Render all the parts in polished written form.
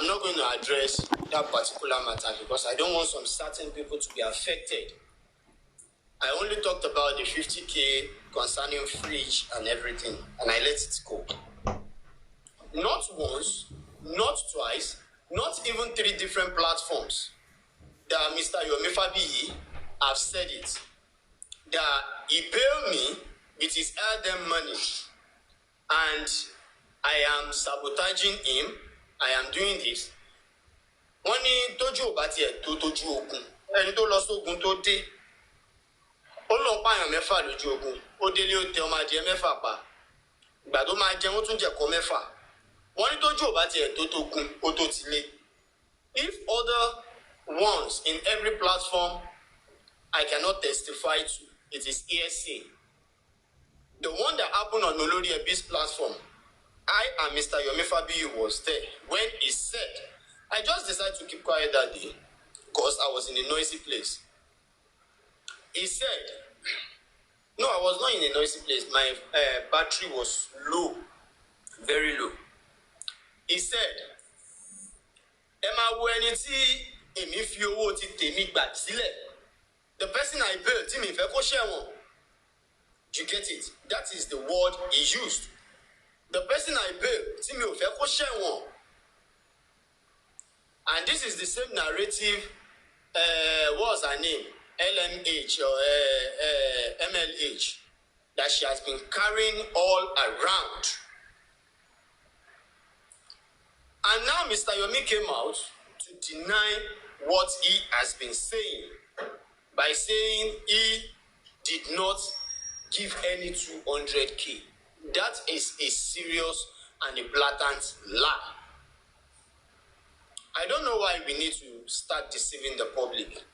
I'm not going to address that particular matter because I don't want some certain people to be affected. I only talked about the 50K concerning fridge and everything, and I let it go. Not once, not twice, not even 3 different platforms that Mr. Yomi fabiyi have said it. That he paid me with his earned money, and I am sabotaging him. I am doing this. Wọ́n ní tójú ò bá tiẹ̀ tó tójú ogun. Ẹni tó lọ sógun tó dé. Ó lọ pààyàn 6 lójú ogun. Ó délé ó tẹ ọmọ adìẹ 6 pa. Ìgbà tó máa jẹun ó tún jẹ̀kọ 6. Wọ́n ní tójú ò bá tiẹ̀ tó tógun ó tó ti lé. If other ones in every platform I cannot testify to, it is hearsay. The one that happened on Olori Ebi's platform, I and Mr. Yomi fabiyi was there when he said, I just decided to keep quiet that day because I was in a noisy place. He said, no, I was not in a noisy place. My battery was low, very low. He said, Emma, when it's if you want it, the person I built, him, if I share one, you get it? That is the word he used. The person I built, him, if I share one. And this is the same narrative, what's her name? LMH or MLH, that she has been carrying all around. And now Mr. Yomi came out to deny what he has been saying by saying he did not give any 200K. That is a serious and a blatant lie. I don't know why we need to start deceiving the public.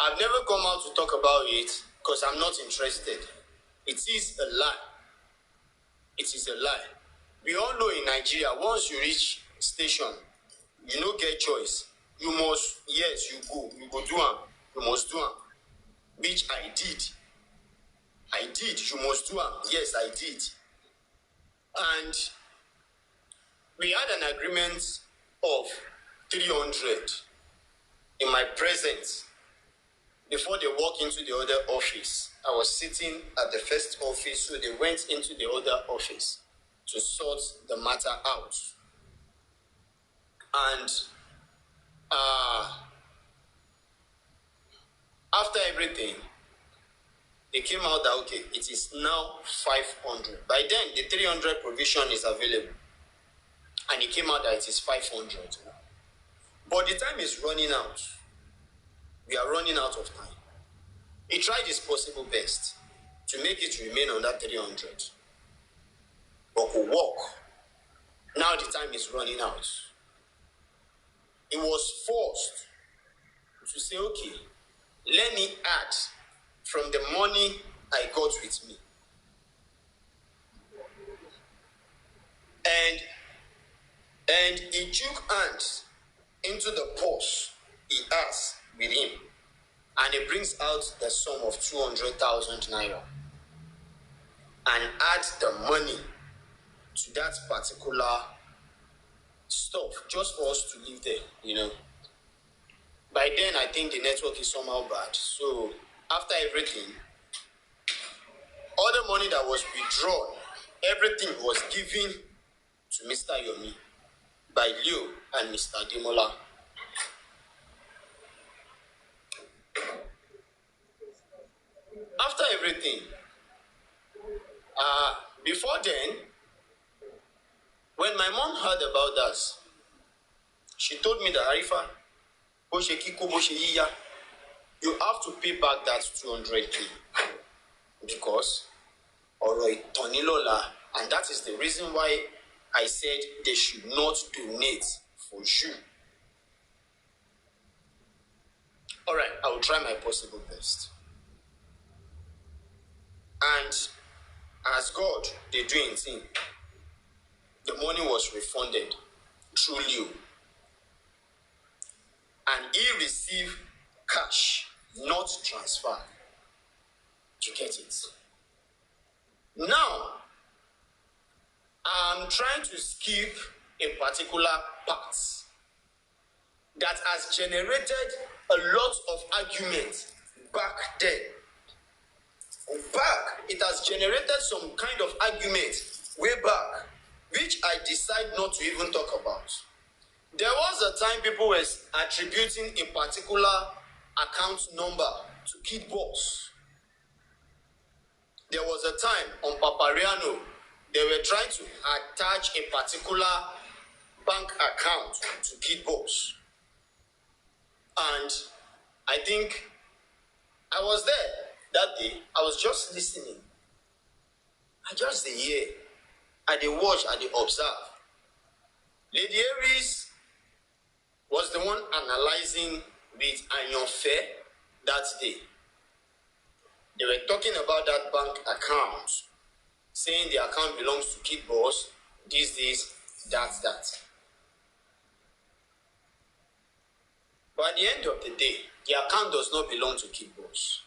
I've never come out to talk about it because I'm not interested. It is a lie. It is a lie. We all know in Nigeria, once you reach station, you no get choice. You must, yes, you go do am. You must do am. Which I did. You must do am. Yes, I did. And we had an agreement of 300 in my presence. Before they walk into the other office, I was sitting at the first office, so they went into the other office to sort the matter out. And after everything, they came out that, okay, it is now 500. By then, the 300 provision is available. And it came out that it is 500. But the time is running out. We are running out of time. He tried his possible best to make it remain on that 300. But could walk. Now the time is running out. He was forced to say, okay, let me add from the money I got with me. And he took hands into the purse he has with him, and he brings out the sum of 200,000 naira and adds the money to that particular stuff just for us to live there, you know. By then, I think the network is somehow bad. So after everything, all the money that was withdrawn, everything was given to Mr. Yomi by Leo and Mr. Demola. After everything, before then, when my mom heard about that, she told me that, Arifa, you have to pay back that 200K because and that is the reason why I said they should not donate for you. All right, I will try my possible best. And as God, they do in thing, the money was refunded through Leo. And he received cash, not transfer. You get it? Now, I'm trying to skip a particular part that has generated a lot of argument back then. It has generated some kind of argument way back, which I decide not to even talk about. There was a time people were attributing a particular account number to Kid Boss. There was a time on Papariano, they were trying to attach a particular bank account to Kid Boss. And I think I was there that day. I was just listening. I just dey hear. I dey watch, I dey observe. Lady Aries was the one analyzing with Ayonfe that day. They were talking about that bank account, saying the account belongs to Kid Boss, this, that. But at the end of the day, the account does not belong to Kid Boss.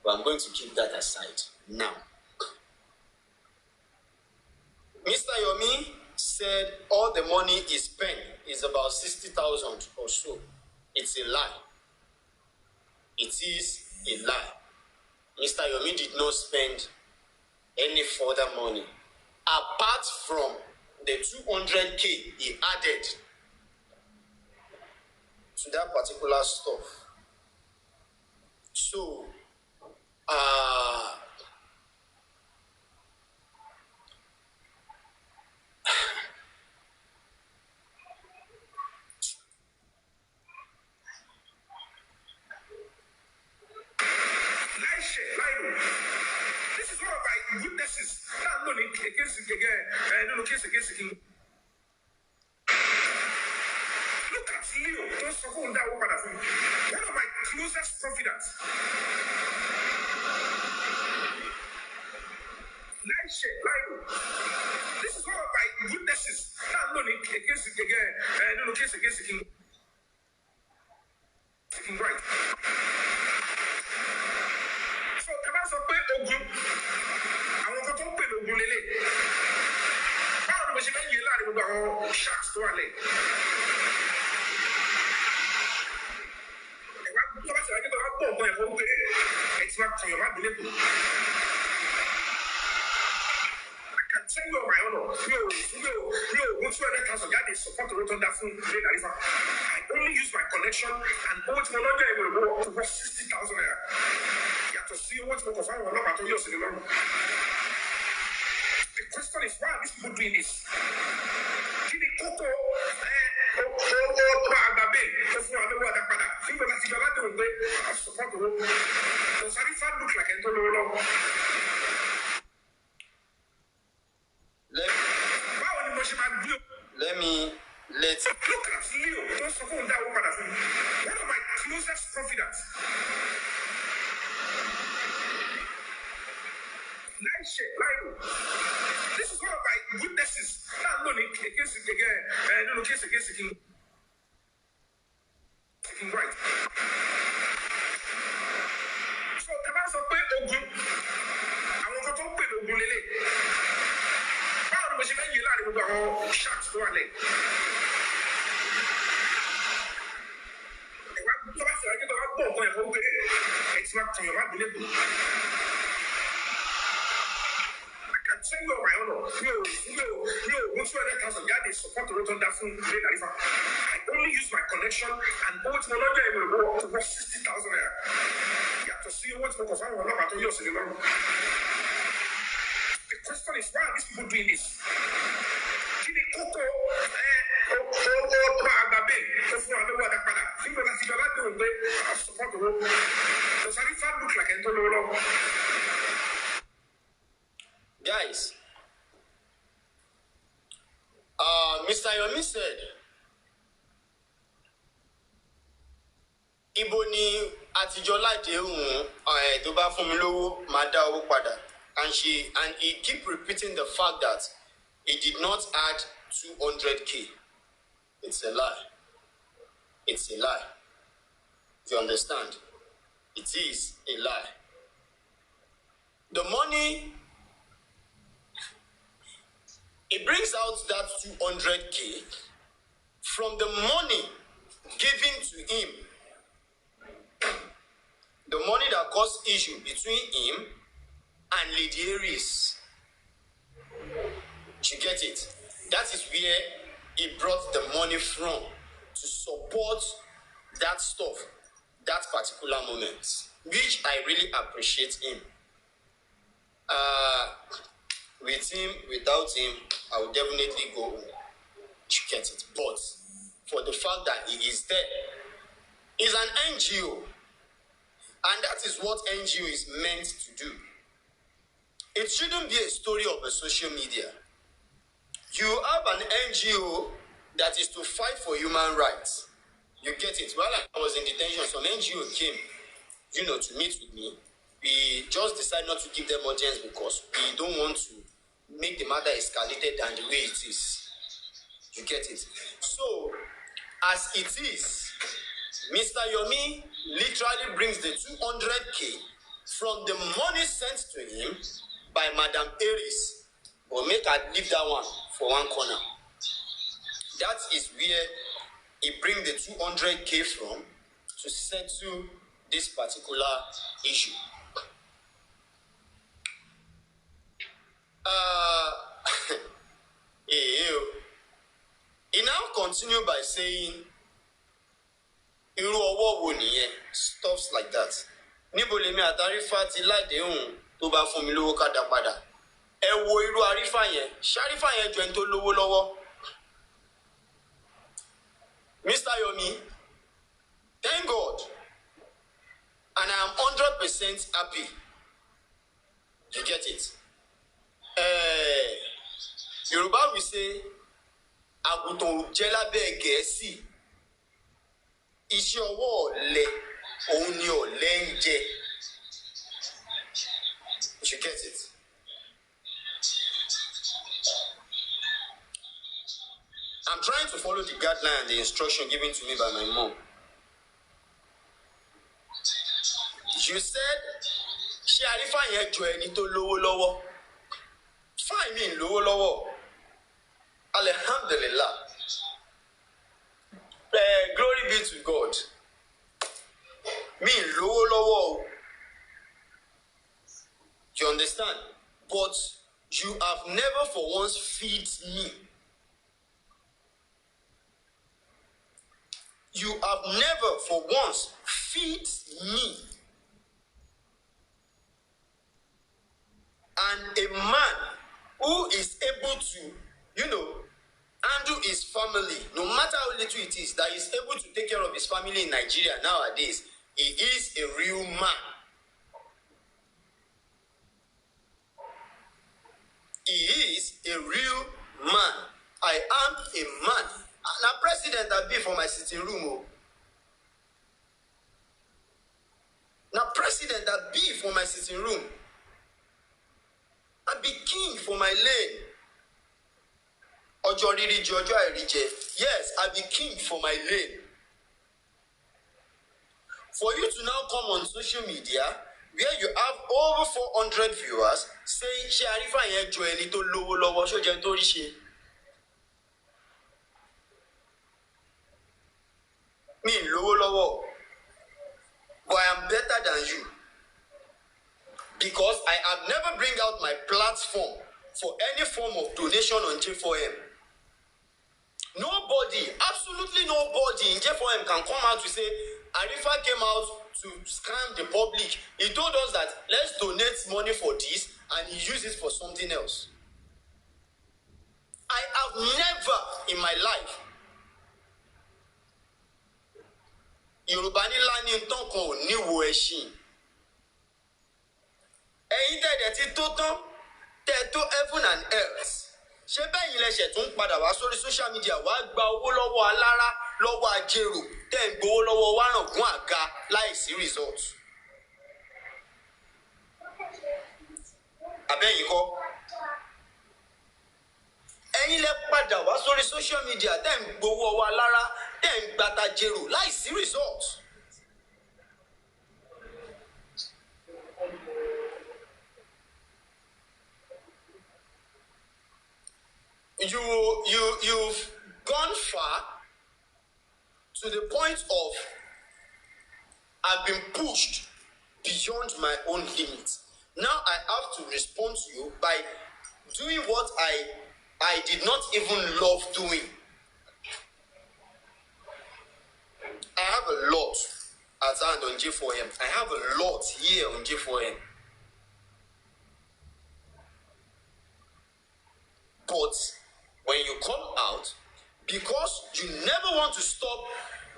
But I'm going to keep that aside now. Mr. Yomi said all the money he spent is about 60,000 or so. It's a lie. It is a lie. Mr. Yomi did not spend any further money apart from the 200K he added to that particular stuff. So, this is one of my witnesses. Not only against him. Look at Leo. Don't support that woman. One of my closest confidants. This is one of my witnesses. Not only against him. Right. So, can I say Ogun? I want to open Ogun Lele. How much can you learn about sharks to Ale? It's not for your man. Tell you on my honor, whatsoever class of God is support to return that phone today, arifa. I only use my connection and what's no longer able to go up to 60,000 naira. You have to see what's going to find one number to use in the room. The question is, why are these people doing this? Does arifa look like a let's look at Leo. Don't support that woman. One of my closest confidants. This is one of my witnesses. Not only against him. Right. So, can I say Ogun? I want to open Ogun Lele. How much can you learn about sharks to Ale? It's not for your man. I can tell you on my honor, whatsoever class of God is support to return that phone today, arifa. I only use my connection and what's no longer able to go up to 60,000 naira. You have to see what's going to find one number to use in the room. The question is, why are these people doing this? Guys, Mr. Yomi said, Ibo ni àtijọ́ láti ehun tó bá fún mi lówó máa dá owó padà. And he keep repeating the fact that he did not add 200K. It's a lie. It's a lie. Do you understand? It is a lie. The money, it brings out that 200K from the money given to him, the money that caused issue between him and Lady Aries. You get it? That is where he brought the money from to support that stuff, that particular moment, which I really appreciate him. With him, without him, I would definitely go home. You get it? But for the fact that he is there, he's an NGO, and that is what NGO is meant to do. It shouldn't be a story of a social media. You have an NGO that is to fight for human rights. You get it? While I was in detention, some NGO came, to meet with me. We just decided not to give them audience because we don't want to make the matter escalated than the way it is. You get it? So, as it is, Mr. Yomi literally brings the 200K from the money sent to him by Madam Aries. But make her leave that one for one corner. That is where he brings the 200K from to settle this particular issue. He now continued by saying, stuff like that. Níbo lèmi àti Arifa ti ládéhùn tó bá fún mi lówó ká dá padà. Ẹ wo irú Arifa yẹn, ṣárífà yẹn ju ẹni tó lówó lọ́wọ́. Mr. Yomi, thank God, and I am 100% happy. You get it? Yoruba will say, àgùntàn jẹ lábẹ́ Gẹ̀ẹ́sì. Iṣẹ́ ọwọ́ ọ̀lẹ, òun ni ọ̀lẹ ń jẹ. You get it? I'm trying to follow the guideline and the instruction given to me by my mom. You said, ṣé Arifa yẹn jọ ẹni tó lówó lọ́wọ́? Fine, mi lówó lọ́wọ́. Alhamdulillah. Glory be to God. Mi lówó lọ́wọ́. You understand? But you have never for once feed me. You have never for once feed me. And a man who is able to, handle his family, no matter how little it is, that is able to take care of his family in Nigeria nowadays, he is a real man. He is a real man. I am a man. Now, president I be for my sitting room. Now, president I be for my sitting room. I be king for my lane. Ojo riri je, ojo àìríjẹ. Yes, I be king for my lane. For you to now come on social media where you have over 400 viewers saying, ṣé Arifa yẹn jọ ẹni tó lówó lọ́wọ́, ṣó jẹ́ tó rí ṣe? Mi lówó lọ́wọ́, but I am better than you. Because I have never bring out my platform for any form of donation on J4M. Nobody, absolutely nobody in J4M can come out to say, Arifa came out to scam the public. He told us that let's donate money for this and he used it for something else. I have never in my life, Yorùbá ní láni ntán kan ò níwò ẹṣin. Ẹ̀yin tẹ̀dẹ̀ ti tó tán, tẹ̀ tó heaven and earth. Ṣé bẹ́ẹ̀ yìí lẹ́sẹ̀ tún padà wá sórí social media wá gba owó lọ́wọ́ alára, lọ́wọ́ ajérò, tẹ̀ ń gbowó lọ́wọ́ wárangún àga láìsí result? Àbẹ́yìn kọ́. Ẹ̀yin lẹ padà wá sórí social media tẹ̀ ń gbowó ọwọ́ alára, tẹ̀ ń gbata jérò láìsí result. You've gone far to the point of I've been pushed beyond my own limits. Now I have to respond to you by doing what I did not even love doing. I have a lot at hand on J4M. I have a lot here on J4M. But when you come out, because you never want to stop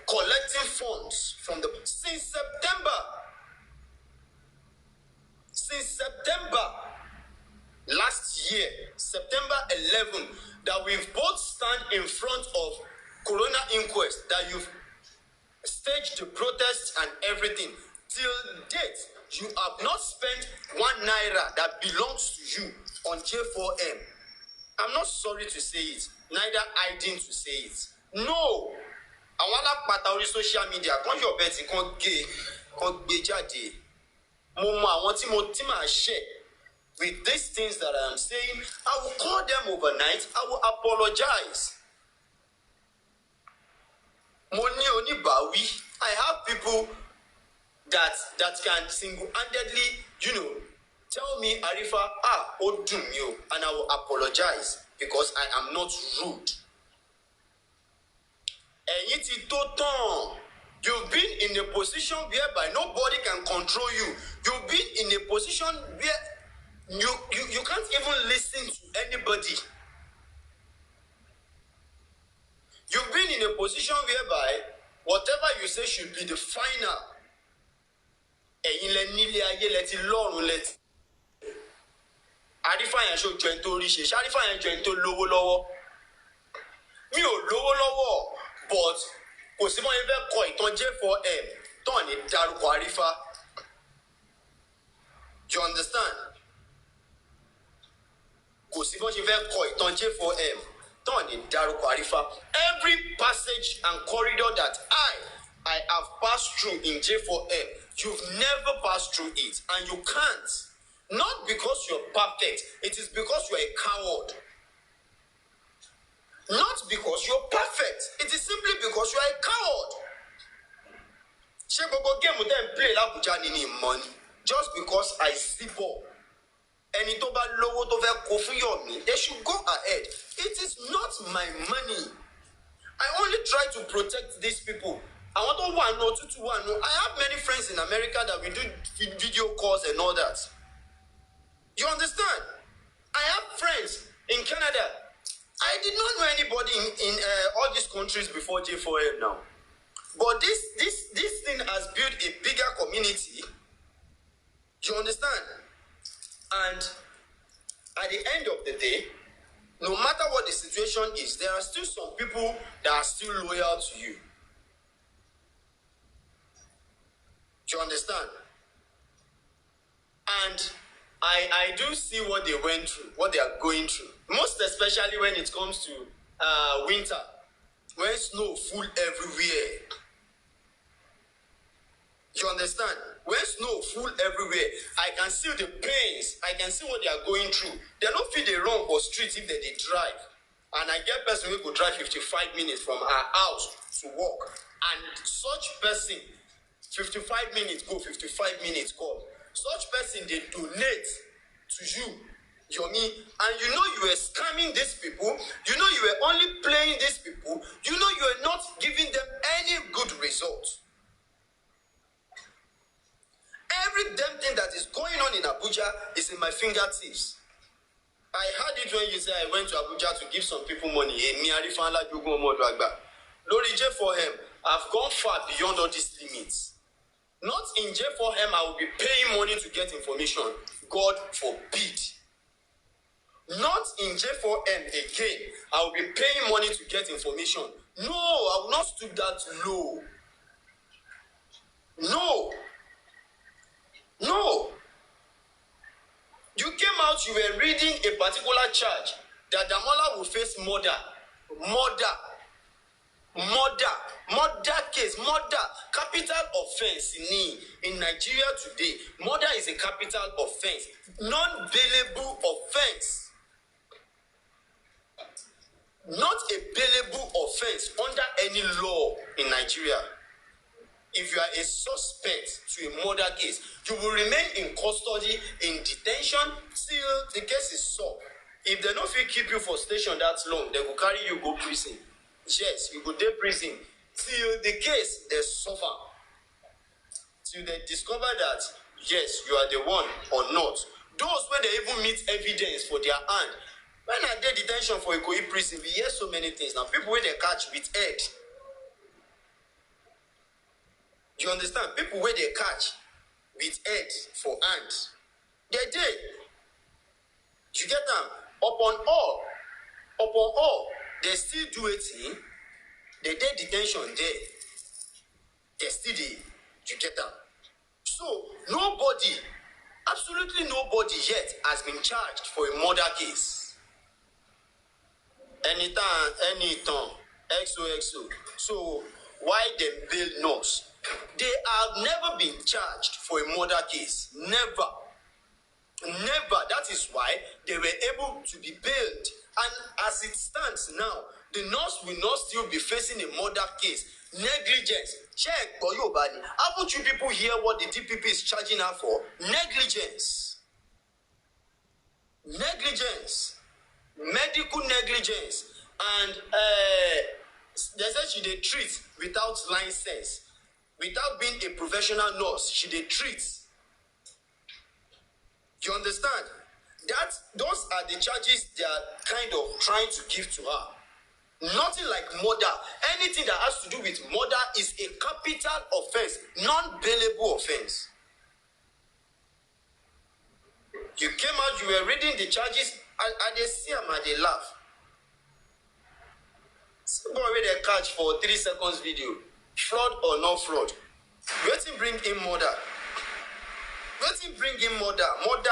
collecting funds from the since September last year, September 11, that we've both stand in front of Corona inquest, that you've staged the protests and everything. Till date, you have not spent 1 naira that belongs to you on J4M. I'm not sorry to say it, neither hiding to say it. No. Àwọn alápàtà orí social media kan yọ̀ bẹ́ẹ̀ tí kan gbé jáde. Mo mọ àwọn tí màá share with these things that I am saying. I will call them overnight. I will apologize. Mo ní oníbàáwí. I have people that can single-handedly, tell me, Arifa, ó dùn mí o, and I will apologize because I am not rude. Ẹ̀yin ti tó tán. You've been in a position whereby nobody can control you. You've been in a position where you can't even listen to anybody. You've been in a position whereby whatever you say should be the final. Ẹ̀yin lẹ nílé ayé lẹ ti lọ́run lẹ ti. Arifa yẹn ṣó jẹ́ tó rí ṣe. Arifa yẹn jẹ́ tó lówó lọ́wọ́. Mi ò lówó lọ́wọ́, but kò sí mọ́ ẹgbẹ́ kọ ìtàn J4M tán ní dárúkọ Arifa. You understand? Kò sí mọ́ ẹgbẹ́ kọ ìtàn J4M tán ní dárúkọ Arifa. Every passage and corridor that I have passed through in J4M, you've never passed through it, and you can't. Not because you're perfect, it is because you're a coward. Not because you're perfect, it is simply because you're a coward. Ṣé gbogbo game dem play l'Abuja ni money? Just because I see ball. Ẹni tó bá lówó tó fẹ́ kó fún Yomi, they should go ahead. It is not my money. I only try to protect these people. I want to one know. I have many friends in America that we do video calls and all that. You understand? I have friends in Canada. I did not know anybody in all these countries before J4M now. But this thing has built a bigger community. You understand? And at the end of the day, no matter what the situation is, there are still some people that are still loyal to you. Do you understand? And I do see what they went through, what they are going through. Most especially when it comes to winter, when snow full everywhere. You understand? When snow full everywhere, I can see the pains. I can see what they are going through. They don't feel they run for streets if they drive. And I get person who could drive 55 minutes from our house to work. And such person, 55 minutes go, 55 minutes come. Such person, they donate to you, Yomi, and you know you were scamming these people. You know you were only playing these people. You know you are not giving them any good results. Every damn thing that is going on in Abuja is in my fingertips. I heard it when you said I went to Abuja to give some people money. Lori J4M, I've gone far beyond all these limits. Not in J4M, I will be paying money to get information. God forbid. Not in J4M again, I will be paying money to get information. No, I will not stoop that low. No. You came out, you were reading a particular charge that Damola will face murder case, capital offense in Nigeria today. Murder is a capital offense, non-bailable offense. Not a bailable offense under any law in Nigeria. If you are a suspect to a murder case, you will remain in custody, in detention till the case is solved. If they don't feel keep you for station that long, they will carry you go prison. Yes, you go to prison till the case they suffer. Till they discover that yes, you are the one or not. Those where they even meet evidence for their hand. When I did detention for Ikoyi prison, we hear so many things. Now people where they catch with head. You understand? People where they catch with head for hand. They did. You get them? Upon all, they still do it in. They did detention there. They still did. You get them? So nobody, absolutely nobody yet has been charged for a murder case. Anytime, XOXO. So why them bail not? They have never been charged for a murder case. Never. That is why they were able to be bailed. And as it stands now, the nurse will not still be facing a murder case. Negligence. Check for your body. Haven't you people hear what the DPP is charging her for? Negligence. Medical negligence. And they said she did treat without license. Without being a professional nurse, she did treat. You understand? Those are the charges they are kind of trying to give to her. Nothing like murder. Anything that has to do with murder is a capital offense, non-bailable offense. You came out, you were reading the charges, and they see them and they laugh. Somebody where they catch for 3 seconds video. Fraud or no fraud? Wetin bring in murder? Wetin bring in murder? Murder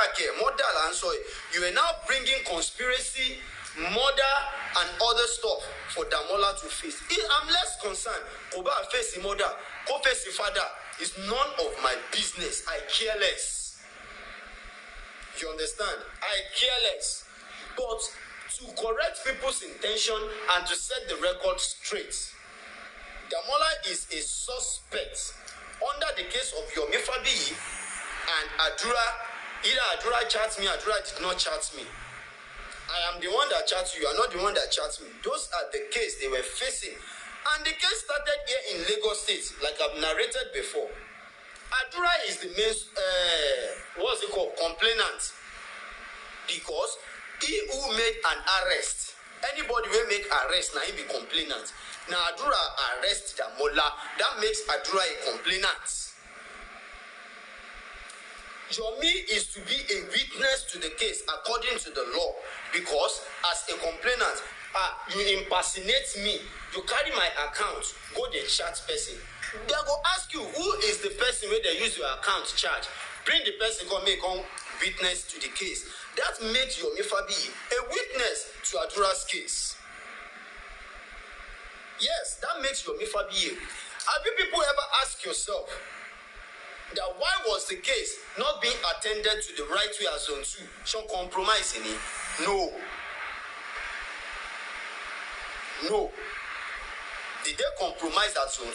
and so you are now bringing conspiracy, murder, and other stuff for Damola to face. I'm less concerned. Oba face the murder, go face the father. It's none of my business. I care less. You understand? I care less. But to correct people's intention and to set the record straight, Damola is a suspect under the case of Yomi, fabiyi, and Adura. Either Adura chats me, Adura did not chat me. I am the one that chats you, you are not the one that chats me. Those are the case they were facing. And the case started here in Lagos State, like I've narrated before. Adura is the main, what's it called, complainant. Because he who made an arrest, anybody will make arrest, now he be complainant. Now Adura arrest Damola, that makes Adura a complainant. Yomi is to be a witness to the case according to the law, because as a complainant, you impersonate me, you carry my account, go the chat person. They go ask you who is the person where they use your account charge. Bring the person come witness to the case. That makes Yomi fabiyi a witness to Adura's case. Yes, that makes Yomi fabiyi. Have you people ever asked yourself that why was the case not being attended to the right way as Zone 2? Some compromise in it? No. Did they compromise at Zone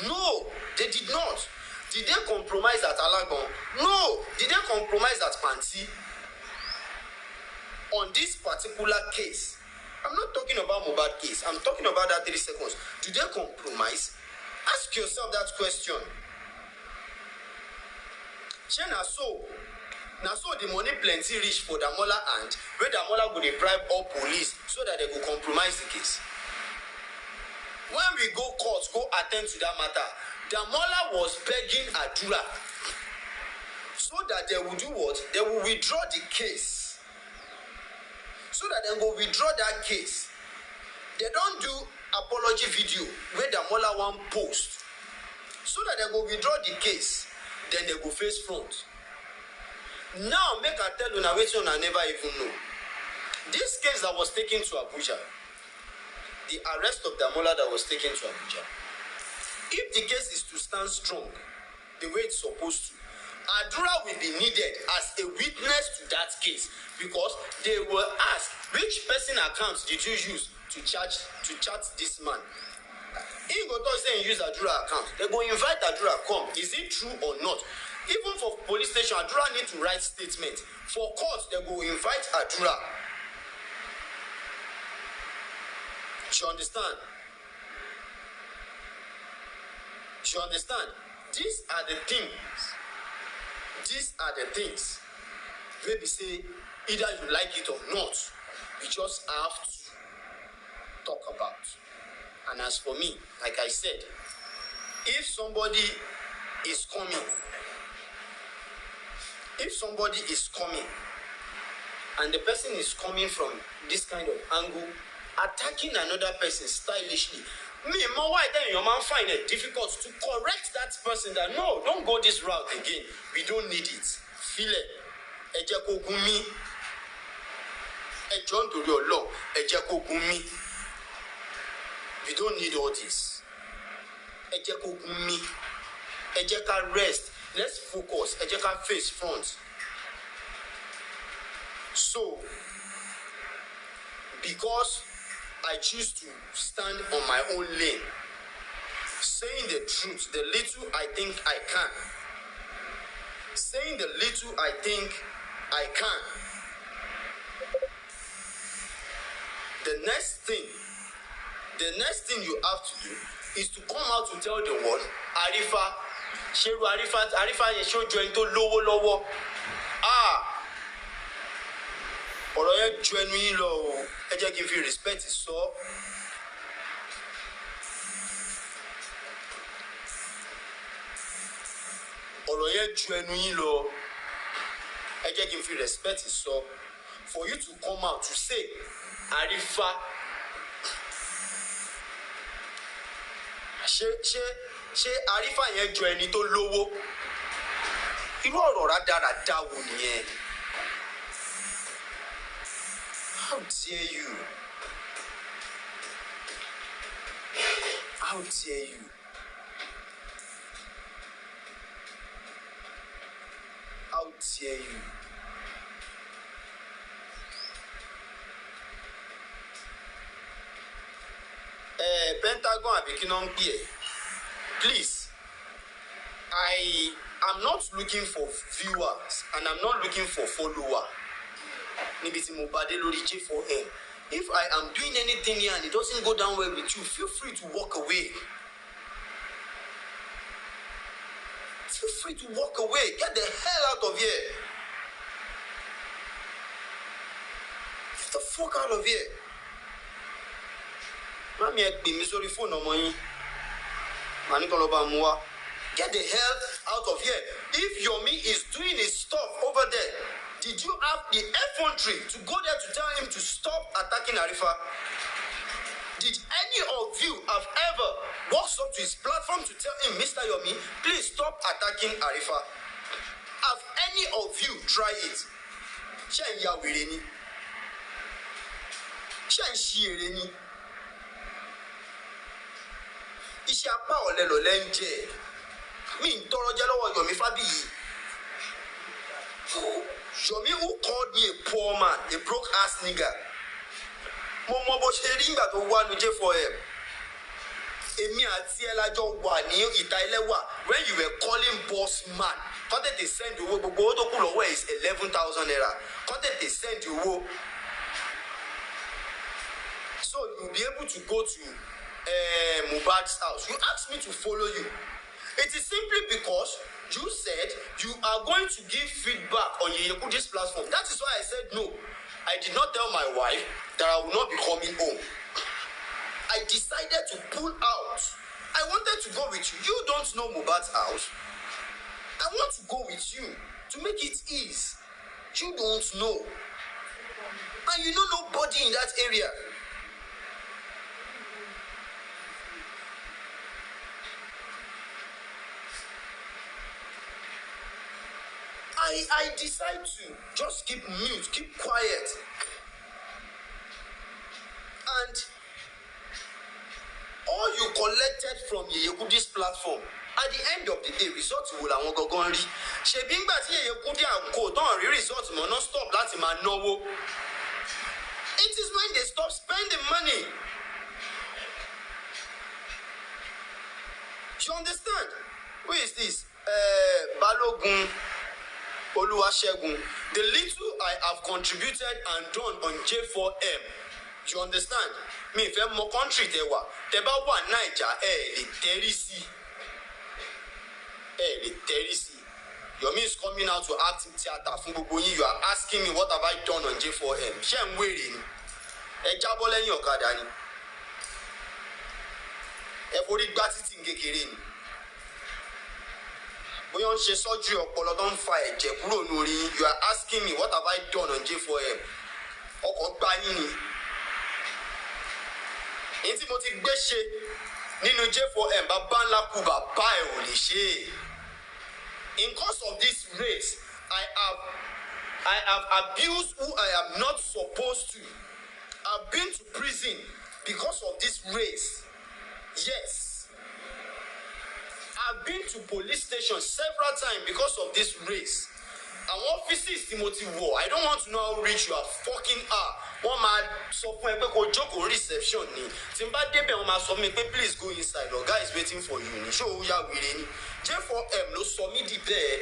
2? No, they did not. Did they compromise at Alagon? No. Did they compromise at Panti? On this particular case, I'm not talking about Mohbad case. I'm talking about that 3 seconds. Did they compromise? Ask yourself that question. Now so the money plenty reach for Damola and where Damola go dey bribe all police so that they go compromise the case. When we go court, go attend to that matter, Damola was begging Adura so that they will do what? They will withdraw the case. So that they will withdraw that case. They don't do apology video where Damola one post. So that they will withdraw the case. Then they go face front. Now make I tell you now wetin una never even know. This case that was taken to Abuja, the arrest of Damola that was taken to Abuja, if the case is to stand strong the way it's supposed to, Adura will be needed as a witness to that case, because they will ask which person account did you use to chat this man. He go talk say he use Adura account. They go invite Adura come. Is it true or not? Even for police station, Adura need to write statement. For court, they go invite Adura. You understand? You understand? These are the things. Maybe say either you like it or not, we just have to talk about. And as for me, like I said, if somebody is coming and the person is coming from this kind of angle, attacking another person stylishly, me, more why then your man find it difficult to correct that person that no, don't go this route again. We don't need it. Feel it. Ejeko gumi. Ejon to your law. Ejeko gumi. We don't need all this. Ejeko gumi. Ejeka rest. Let's focus. Ejeka face front. So, because I choose to stand on my own lane, saying the truth, the little I think I can. Saying the little I think I can. The next thing you have to do is to come out to tell the world, Arifa, Arifa, show join to lowo. Ọ̀rọ̀ yẹn ju ẹnu yín lọ o, ẹ jẹ́ kí n fi respect sọ. Ọ̀rọ̀ yẹn ju ẹnu yín lọ, ẹ jẹ́ kí n fi respect sọ. For you to come out to say, Arifa, ṣé Arifa yẹn ju ẹni tó lówó? Irú ọ̀rọ̀ rádaràda wo nìyẹn? How dare you? How dare you? How dare you? Pentagon àbí kí ló ń pè é? Please, I am not looking for viewers and I'm not looking for followers. If I am doing anything here and it doesn't go down well with you, feel free to walk away. Feel free to walk away. Get the hell out of here. Get the fuck out of here. Get the hell out of here. If Yomi is doing his stuff over there, did you have the effrontery to go there to tell him to stop attacking Arifa? Did any of you have ever walked up to his platform to tell him, Mr. Yomi, please stop attacking Arifa? Have any of you tried it? Iṣẹ́ apá ọ̀lẹ ló lẹ́ ń jẹ. Mi ń tọrọ jẹ lọ́wọ́ Yomi Fabiyi. Yomi, who called me a poor man, a broke ass nigga. Mo mọ bó ṣe rí ìgbà tó wá nu J4M. Èmi àti ẹ lájọ wà ní ìta ẹlẹ́wà when you were calling boss man. Kọ́tẹ̀ tè send owó, gbogbo owó tó kù lọ́wọ́ is 11,000 naira. Kọ́tẹ̀ tè send owó. So you'll be able to go to Mohbad's house. You asked me to follow you. It is simply because you said you are going to give feedback on Yeyekudi's platform. That is why I said no. I did not tell my wife that I will not be coming home. I decided to pull out. I wanted to go with you. You don't know Mohbad's house. I want to go with you to make it easy. You don't know. And you know nobody in that area. I decide to just keep mute, keep quiet. And all you collected from Yeyekudi's platform, at the end of the day, results will àwọn gangan rí. Ṣebí ńgbà tí Yeyekudi and co don rí results mọ́, no stop láti máa náwó. It is when they stop spending money You understand? Who is this? Balogun Oluwasegun. The little I have contributed and done on J4M. You understand? Me, if I'm more country, they were. They about one Niger, the Yomi is coming out to act in theater. You are asking me what have I done on J4M? Shem waiting. Jaboleni Okadani. Everybody got it in Gekirin. We on surgery or Polodon fire, Jekuro Nuri. You are asking me what have I done on J4M? Okobani. Intimotic Beshe. Nino J4M, Babanla Kuba, Pai Olishe. In course of this race, I have abused who I am not supposed to. I've been to prison because of this race. Yes. I've been to police station several times because of this race. And what is Timothy War? I don't want to know how rich you are fucking are. One man so when people joke on reception ni. Timba debe on my submit, please go inside. Your guy is waiting for you. Show who you are willing. J4M no submit there.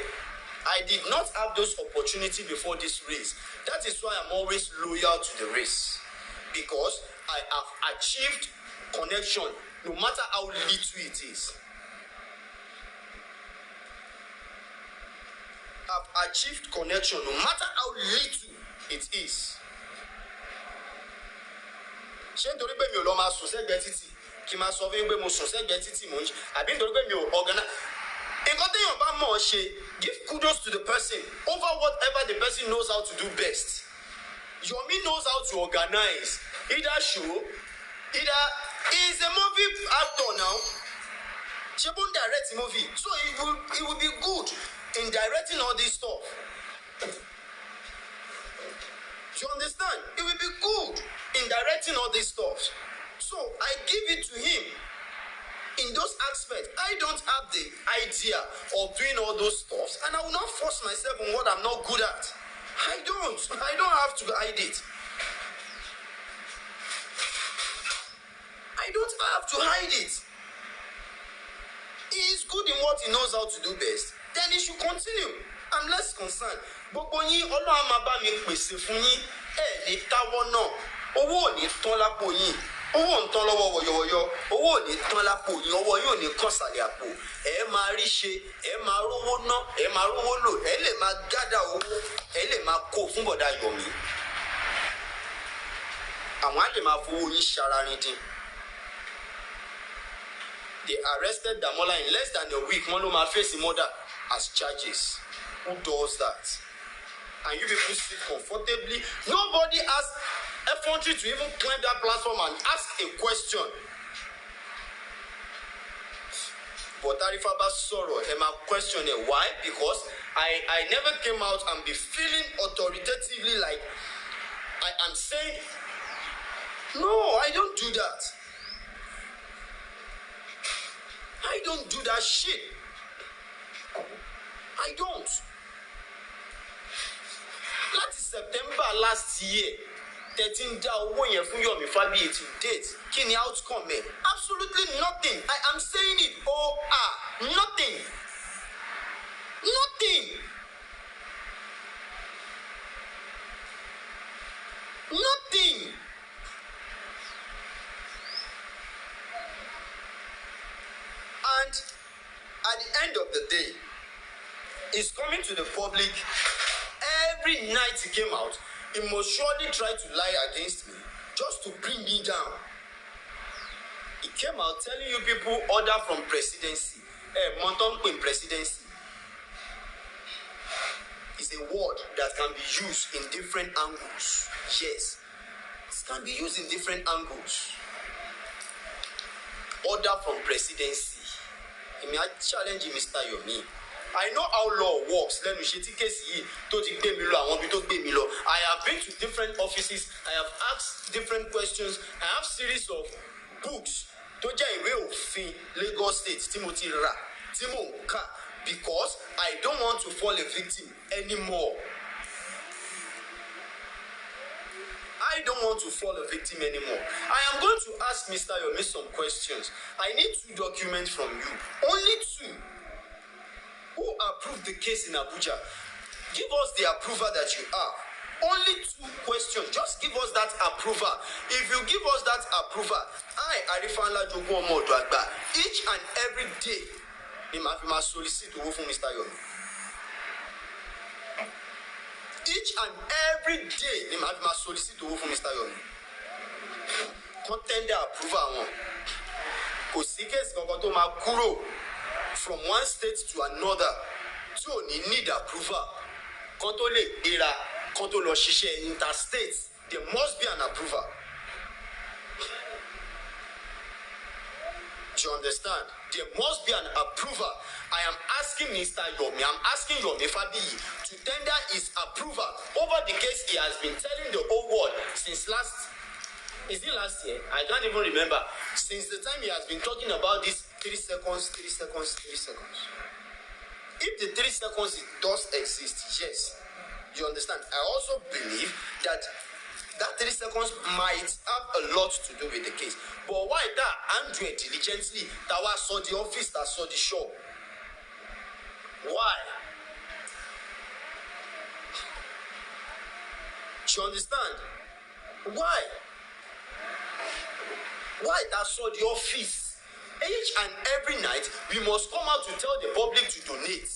I did not have those opportunities before this race. That is why I'm always loyal to the race. Because I have achieved connection, no matter how little it is. I've achieved connection, no matter how little it is. Ṣé nítorí pé mi ò lọ máa sùn sẹ́gbẹ̀ẹ́ títì kí n máa sọ fún pé mo sùn sẹ́gbẹ̀ẹ́ títì mò ń ṣe àbí nítorí pé mi ò organize. Nǹkan téèyàn bá mọ̀ ọ́ ṣe, give kudos to the person over whatever the person knows how to do best. Yomi knows how to organize. Either show, either he is a movie actor now. She won't direct the movie, so he will be good in directing all this stuff. You understand? He will be good in directing all this stuff. So I give it to him. In those aspects, I don't have the idea of doing all those stuff, and I will not force myself on what I'm not good at. I don't have to hide it. I don't have to hide it. He is good in what he knows how to do best. Then he should continue. I'm less concerned. Gbogbo yín Ọlọ́run máa bá mi pèsè fún yín. Ẹ lè táwọ́ náà. Owó ò ní tán lápò yín. Owó ń tán lọ́wọ́ wọ̀yọ̀wọ̀yọ̀. Owó ò ní tán lápò yín. Ọwọ́ yóò ní kàn sàlẹ̀ àpò. Ẹ máa rí ṣe. Ẹ máa rówó ná. Ẹ máa rówó lò. Ẹ lè máa gádà owó. Ẹ lè máa kó fún bọ̀dá Yomi. Àwọn á lè máa fowó yín ṣararin dín. They arrested Damola in less than a week. Wọ́n ló máa face murder as charges. Who does that? And you people sit comfortably. Nobody has effrontery to even climb that platform and ask a question. But arifa bá sọ̀rọ̀, ẹ máa question it. Why? Because I never came out and be feeling authoritatively like I am saying, no, I don't do that. I don't do that shit. I don't. Láti September last year, 13 dá owó yẹn fún Yomi fabiyi to date. Kí ni outcome ẹ̀? Absolutely nothing. I am saying it. Nothing. Nothing. Nothing. And at the end of the day, it's coming to the public. Every night he came out, he must surely try to lie against me just to bring me down. He came out telling you people order from presidency. Monton presidency is a word that can be used in different angles. Yes, it can be used in different angles. Order from presidency. He may challenge Mr. Yomi. I know how law works. Let me share the case. I have been to different offices. I have asked different questions. I have series of books. Lagos State, Timothy Ra, Timoka, because I don't want to fall a victim anymore. I don't want to fall a victim anymore. I am going to ask Mr. Yomi some questions. I need 2 documents from you. Only 2. Who approved the case in Abuja? Give us the approval that you have. Only 2 questions. Just give us that approval. If you give us that approval, Arifa Jogun Omo Odoagba, each and every day, ni ma fi ma solicit owó fún Mr. Yomi. Each and every day, ni ma fi ma solicit owó fún Mr. Yomi. Contender approval wọn. Kò sí case kankan tó máa kúrò from one state to another tí ò ní need approval. Kan tó lè gbéra, kan tó lọ ṣiṣẹ́ interstate, there must be an approval. Do you understand? There must be an approval. I am asking Mr. Yomi, I'm asking Yomi Fabiyi to tender his approval over the case he has been telling the whole world since last year? I can't even remember. Since the time he has been talking about this 3 seconds. If the 3 seconds it does exist, yes. You understand? I also believe that 3 seconds might have a lot to do with the case. But why that Andrew diligently that was saw the office, that saw the show? Why? Do you understand? Why? Why that saw the office? Each and every night, we must come out to tell the public to donate.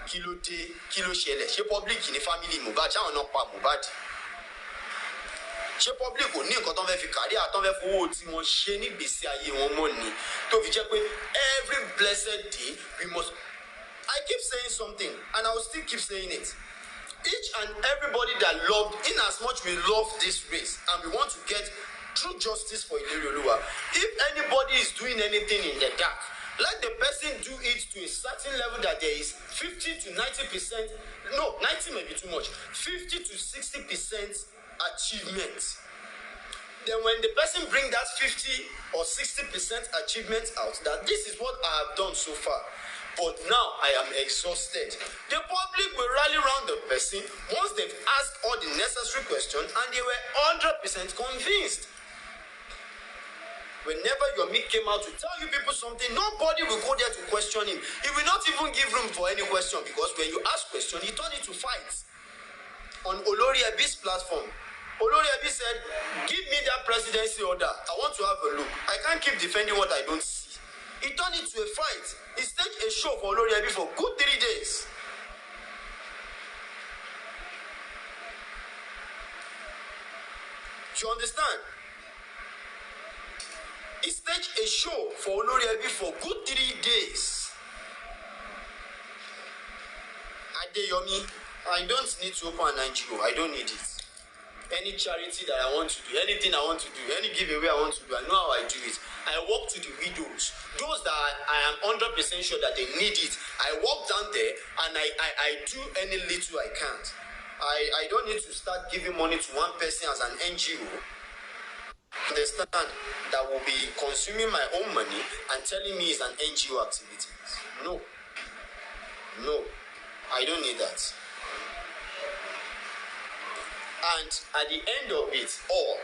Kilo ṣẹlẹ̀, ṣé public ní family Mohbad, ṣáwọn náà pa Mohbad? Ṣé public ò ní nǹkan tó ń fẹ́ fi kárí àtọ́ fẹ́ fowó tí wọ́n ṣe ní ìgbésí ayé wọn mọ́ ni? Tó fi jẹ́ pé every blessed day we must. I keep saying something and I will still keep saying it. Each and everybody that loved, in as much we love this race and we want to get true justice for Ilerioluwa, if anybody is doing anything in the dark, let the person do it to a certain level that there is 50 to 90%, no, 90 may be too much, 50 to 60% achievement. Then when the person bring that 50 or 60% achievement out, that this is what I have done so far, but now I am exhausted. The public will rally around the person once they've asked all the necessary questions and they were 100% convinced. Whenever Yomi came out to tell you people something, nobody will go there to question him. He will not even give room for any question, because when you ask question, he turned it to fight. On Olori Ebi's platform, Olori Ebi said, give me that presidency order. I want to have a look. I can't keep defending what I don't see. He turned it to a fight. He staged a show for Olori Ebi for good 3 days. Do you understand? He staged a show for Olori Ebi for good 3 days. Yomi, I don't need to open an NGO. I don't need it. Any charity that I want to do, anything I want to do, any giveaway I want to do, I know how I do it. I walk to the widows, those that I am 100% sure that they need it. I walk down there and I do any little I can. I don't need to start giving money to one person as an NGO. Understand that will be consuming my own money and telling me it's an NGO activity. No, I don't need that. And at the end of it all,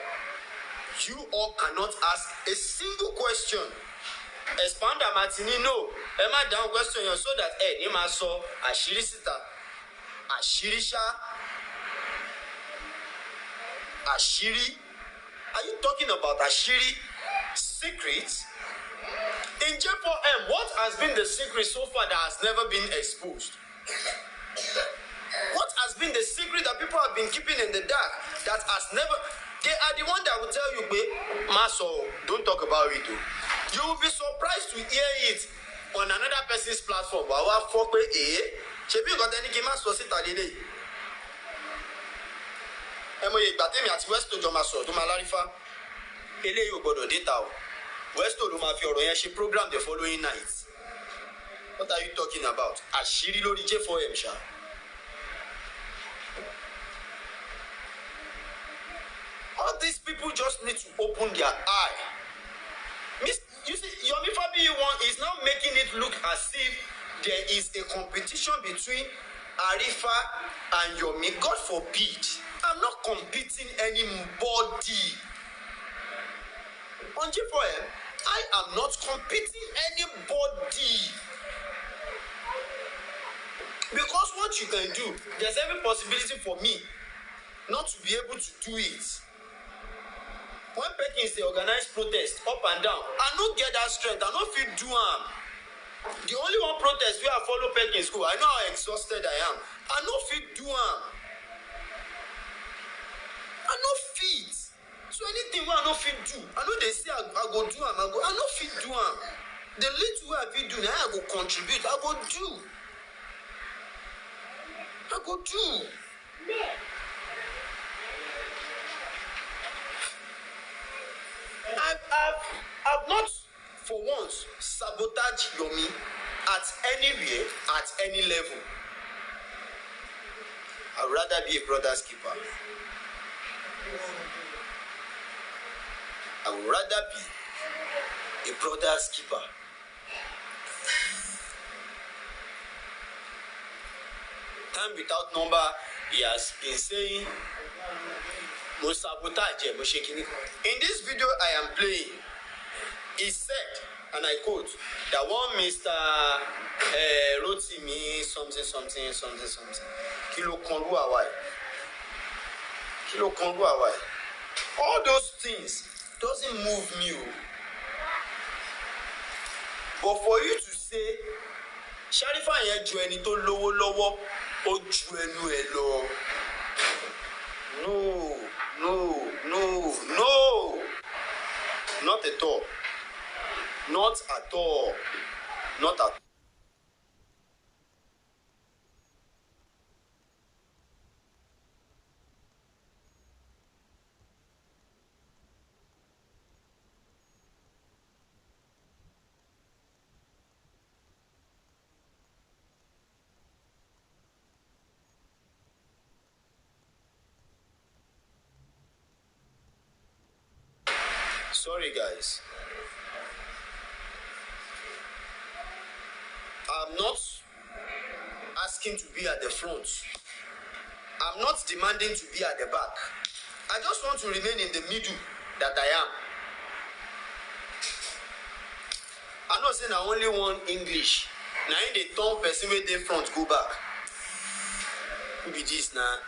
you all cannot ask a single question. Expander Martini, no. Emma down question so that Emma saw Ashiri Sita, Ashirisha, Ashiri. Are you talking about Ashiri secrets? In J4M, what has been the secret so far that has never been exposed? What has been the secret that people have been keeping in the dark that has never... They are the one that will tell you, Maso, don't talk about it. You will be surprised to hear it on another person's platform. Westo ló máa fi ọ̀rọ̀ yẹn ṣe program the following night. What are you talking about? Àṣírí lórí J4M ṣá. All these people just need to open their eye. You see, Yomi Fabiyi one is now making it look as if there is a competition between Arifa and Yomi. God forbid. I'm not competing anybody. On G4M, I am not competing anybody. Because what you can do, there's every possibility for me not to be able to do it. When Perkins they organize protest up and down, I don't get that strength. I don't feel do am. The only one protest where I follow Perkins go, I know how exhausted I am. I don't feel do am. I don't fit. So anything where I don't feel do, I know they say I go do am. I don't feel do am. The little way I feel do, now I go contribute. I go do. I go do. I've not for once sabotage Yomi at anywhere, at any level. I'd rather be a brother's keeper. I would rather be a brother's keeper. Time without number, he has been saying, "Mo sabotage, mo shekini." In this video I am playing, he said, and I quote, that one Mr. Rotimi something. Kilo kondu awai. All those things doesn't move me. But for you to say, Sharifa yẹn ju ẹni tó lówó lọ́wọ́, ó ju ẹnu ẹ lọ. No. Not at all. Not at all. Not at all. Sorry, guys. I'm not asking to be at the front. I'm not demanding to be at the back. I just want to remain in the middle that I am. I'm not saying I only want English. Now in the turn person with the front go back. Who be this now?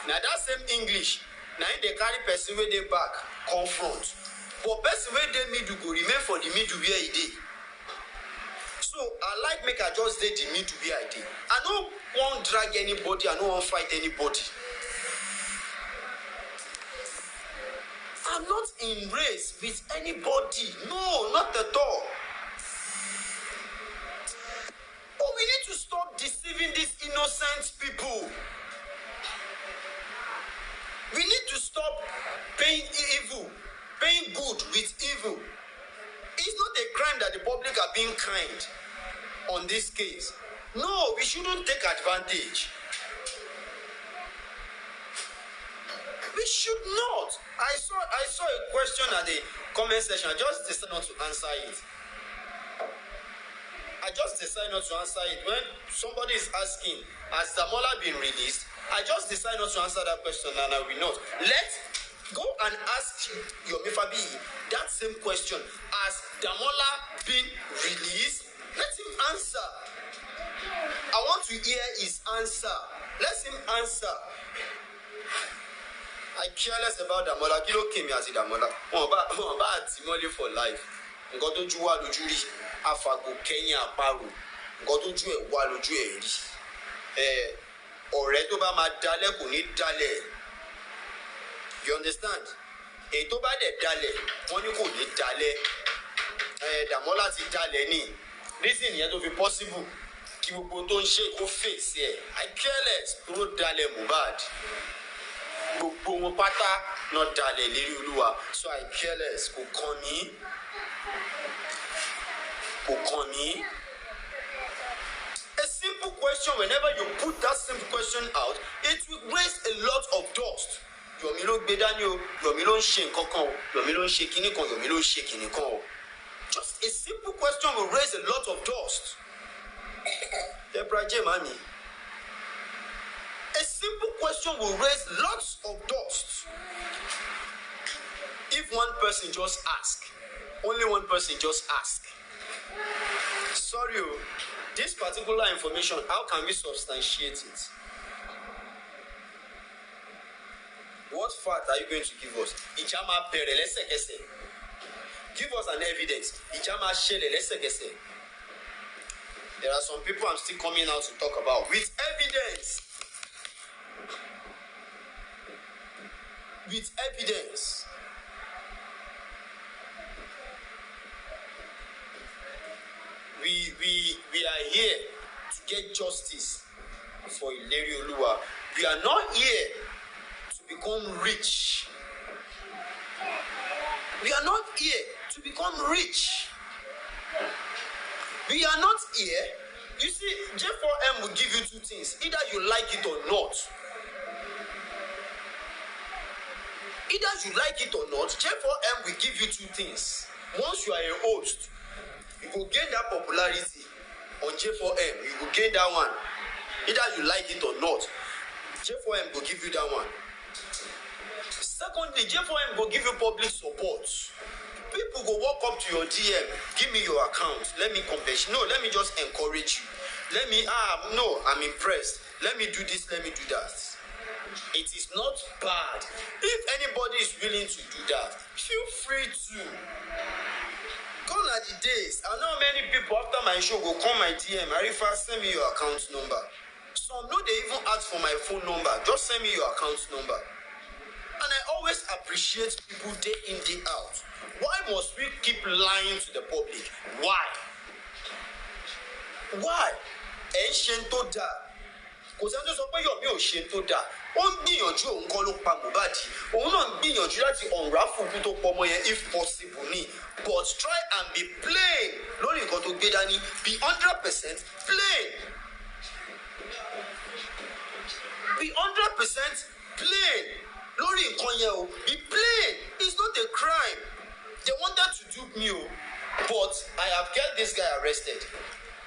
Now that same English. Now in the carry person with the back come front. But person with the middle go remain for the middle where he did. So I like make I just date the middle where I did. I don't want drag anybody. I don't want fight anybody. I'm not in race with anybody. No, not at all. But we need to stop deceiving these innocent people. We need to stop paying good with evil. It's not a crime that the public are being kind on this case. No, we shouldn't take advantage. We should not. I saw a question at the comment section. I just decided not to answer it. When somebody is asking, has Damola been released? I just decided not to answer that question, and I will not. Let's go and ask Yomi Fabiyi that same question. Has Damola been released? Let him answer. I want to hear his answer. Let him answer. I careless about Damola. Kilo came as Damola. One bad Timoli for life. Go to Jua Lujuri. Afago Kenya Paru. Go to Jua Walujuri. Ọ̀rẹ́ tó bá máa dalẹ̀ kò ní dalẹ̀. You understand? Èyí tó bá dẹ̀ dalẹ̀ wọ́n ní kò ní dalẹ̀. Dàmọ́lá ti dalẹ̀ ní. Reason yẹn tó fi possible kí gbogbo tó ń ṣe kó face ẹ̀. I careless tó dalẹ̀ Mohbad. Gbogbo wọn pátá náà dalẹ̀ lérí Olúwa. So I careless kò kàn mí. A simple question, whenever you put that simple question out, it will raise a lot of dust. Yomi ló gbé dání o, Yomi ló ń ṣe nǹkan kan o, Yomi ló ń ṣe kinní kan, Yomi ló ń ṣe kinní kan o. Just a simple question will raise a lot of dust. Deborah J. Mami. A simple question will raise lots of dust. If one person just ask, only one person just ask. Sorry, this particular information, how can we substantiate it? What fact are you going to give us? Ijama pere lesekese. Give us an evidence. Ijama shele lesekese. There are some people I'm still coming out to talk about with evidence. With evidence. We are here to get justice for Ileri Oluwa. We are not here to become rich. We are not here to become rich. We are not here. You see, J4M will give you two things. Either you like it or not. Either you like it or not, J4M will give you two things. Once you are a host, you will gain that popularity on J4M. You will gain that one. Either you like it or not, J4M will give you that one. Secondly, J4M will give you public support. People go walk up to your DM, give me your account, let me compensate. No, let me just encourage you. Let me, no, I'm impressed. Let me do this, let me do that. It is not bad. If anybody is willing to do that, feel free to. Gone are the days. I know many people after my show go call my DM, Arifa, send me your account number. Some no, they even ask for my phone number. Just send me your account number. And I always appreciate people day in, day out. Why must we keep lying to the public? Why? Why? Ṣe tó dáa. Kò sẹ́ni tó sọ pé Yomi ò ṣe tó dáa. Ó ń gbìyànjú òun kọ́ ló pa Mohbad. Òun náà ń gbìyànjú láti unravel kú tó pọ̀ mọ́ yẹn if possible ni. But try and be plain lórí nǹkan tó gbé dání. Be 100% plain. Be 100% plain. Lórí nǹkan yẹn o. Be plain. It's not a crime. They wanted to dupe me, but I have get this guy arrested.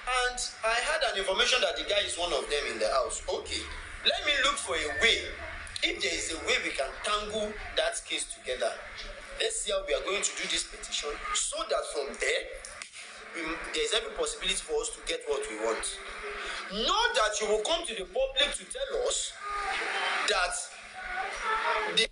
And I had an information that the guy is one of them in the house. Okay, let me look for a way. If there is a way we can tangle that case together, let's see how we are going to do this petition so that from there, there is every possibility for us to get what we want. Not that you will come to the public to tell us that they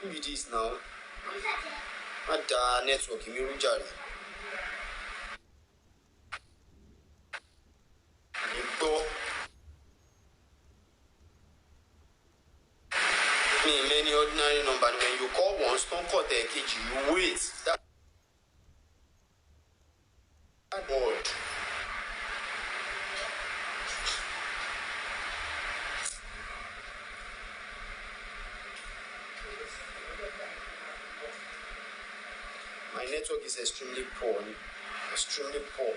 who it is now? At the network, Mirujari. Many ordinary number. When you call once, don't call the KG. You wait. That word. My network is extremely poor. Extremely poor.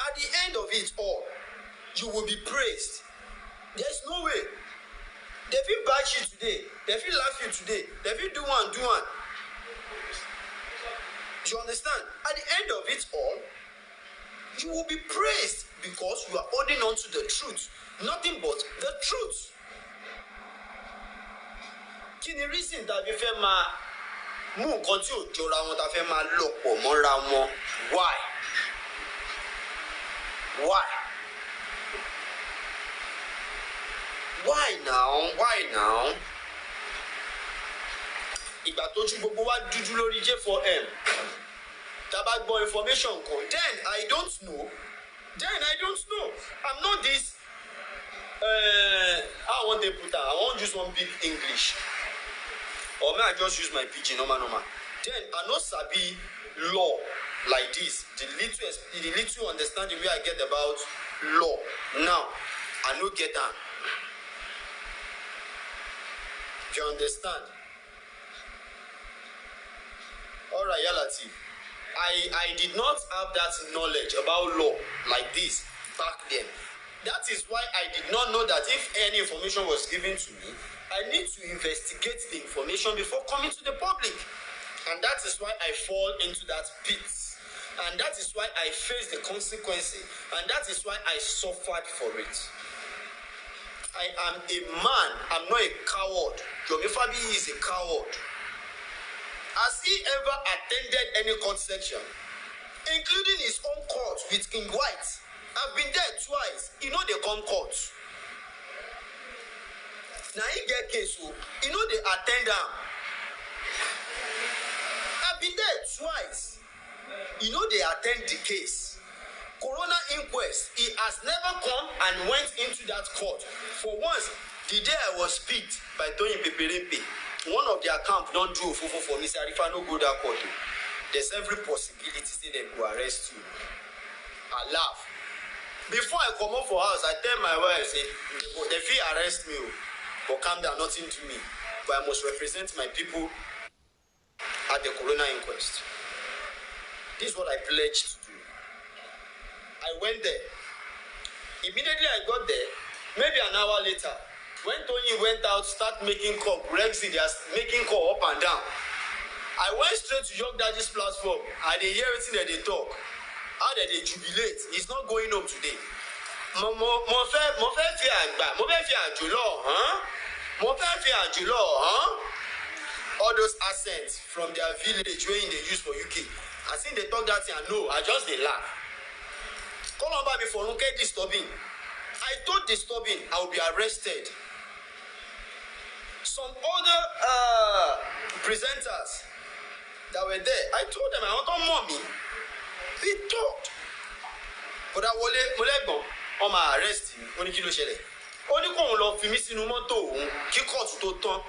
At the end of it all, you will be praised. There's no way. They will bash you today. They will laugh you today. They will do one. You understand? At the end of it all, you will be praised because you are holding on to the truth. Nothing but the truth. Kí ni reason that we fẹ́ máa mú nǹkan tí ò jọra wọn tá fẹ́ máa lọ pọ̀ mọ́ra wọn? Why? Why? Why now? Ìgbà tójú gbogbo wa dúdú lórí J4M. Tá bá gbọ́ information kan. Then I don't know. I'm not this. I want to put I won't use one big English. Or may I just use my pidgin, normal. Then I know sabi law like this. The little understanding where I get about law. Now, I no get that. You understand? All right, Yalati. I did not have that knowledge about law like this back then. That is why I did not know that if any information was given to me, I need to investigate the information before coming to the public. And that is why I fall into that pit. And that is why I face the consequences. And that is why I suffered for it. I am a man. I'm not a coward. Yomi Fabiyi is a coward. Has he ever attended any court section, including his own court with King White? I've been there twice. You know they come court. Now he get case, so you know they attend them. I've been there twice. You know they attend the case. Corona inquest, he has never come and went into that court. For once, the day I was picked by Tony Pepelempe, one of their camp don't do fufu for me. Say Arifa no go that court. There's every possibility say they go arrest you. I laugh. Before I come up for house, I tell my wife, say, they feel arrest me, but calm down, nothing to me. But I must represent my people at the Corona inquest. This is what I pledged to do. I went there. Immediately I got there, maybe an hour later, when Tony went out, start making call, Rexy, they are making call up and down. I went straight to Young Daddy's platform, and they hear everything that they talk. How did they jubilate? It's not going up today. Mo fẹ́ fi àgbà, mo fẹ́ fi àjùlọ, mo fẹ́ fi àjùlọ, all those accents from their village wey they use for UK. I think they talk that thing, and no, I just dey laugh. Call on me for okay disturbing. I told disturbing I will be arrested. Some other presenters that were there, I told them I want to mommy. They talked. But I wole on my arrest him. Ó ní kí ló ṣẹlẹ̀. Ó ní kóun lọ fi mí sínú mọ́tò òun kí court tó tán.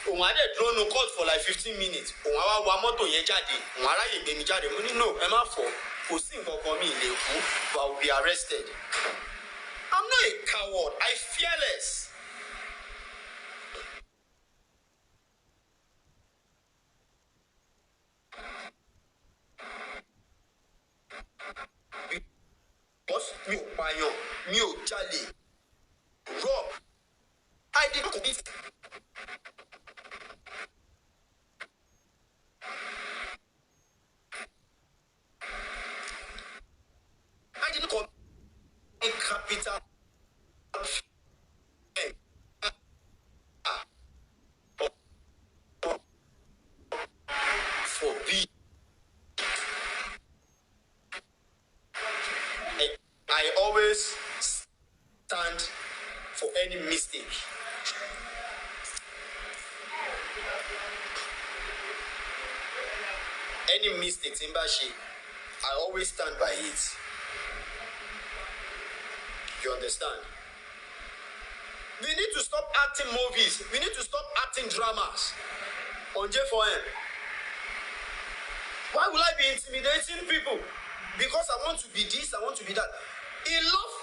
Òun á dẹ̀ dúró no court for like 15 minutes. Òun á wá wa mọ́tò yẹn jáde. Òun aráyè gbé mi jáde. Mo ní no, ẹ má fọ̀. Kò sí nǹkan kan mi lè kú, but I will be arrested. I'm not a coward. I'm fearless. Because mi ò pààyàn, mi ò jalè, rob. I did not commit. I didn't commit capital. Forbid. I always stand for any mistake. Any mistake, Timbashi, I always stand by it. You understand? We need to stop acting movies. We need to stop acting dramas on J4M. Why will I be intimidating people? Because I want to be this, I want to be that. In love,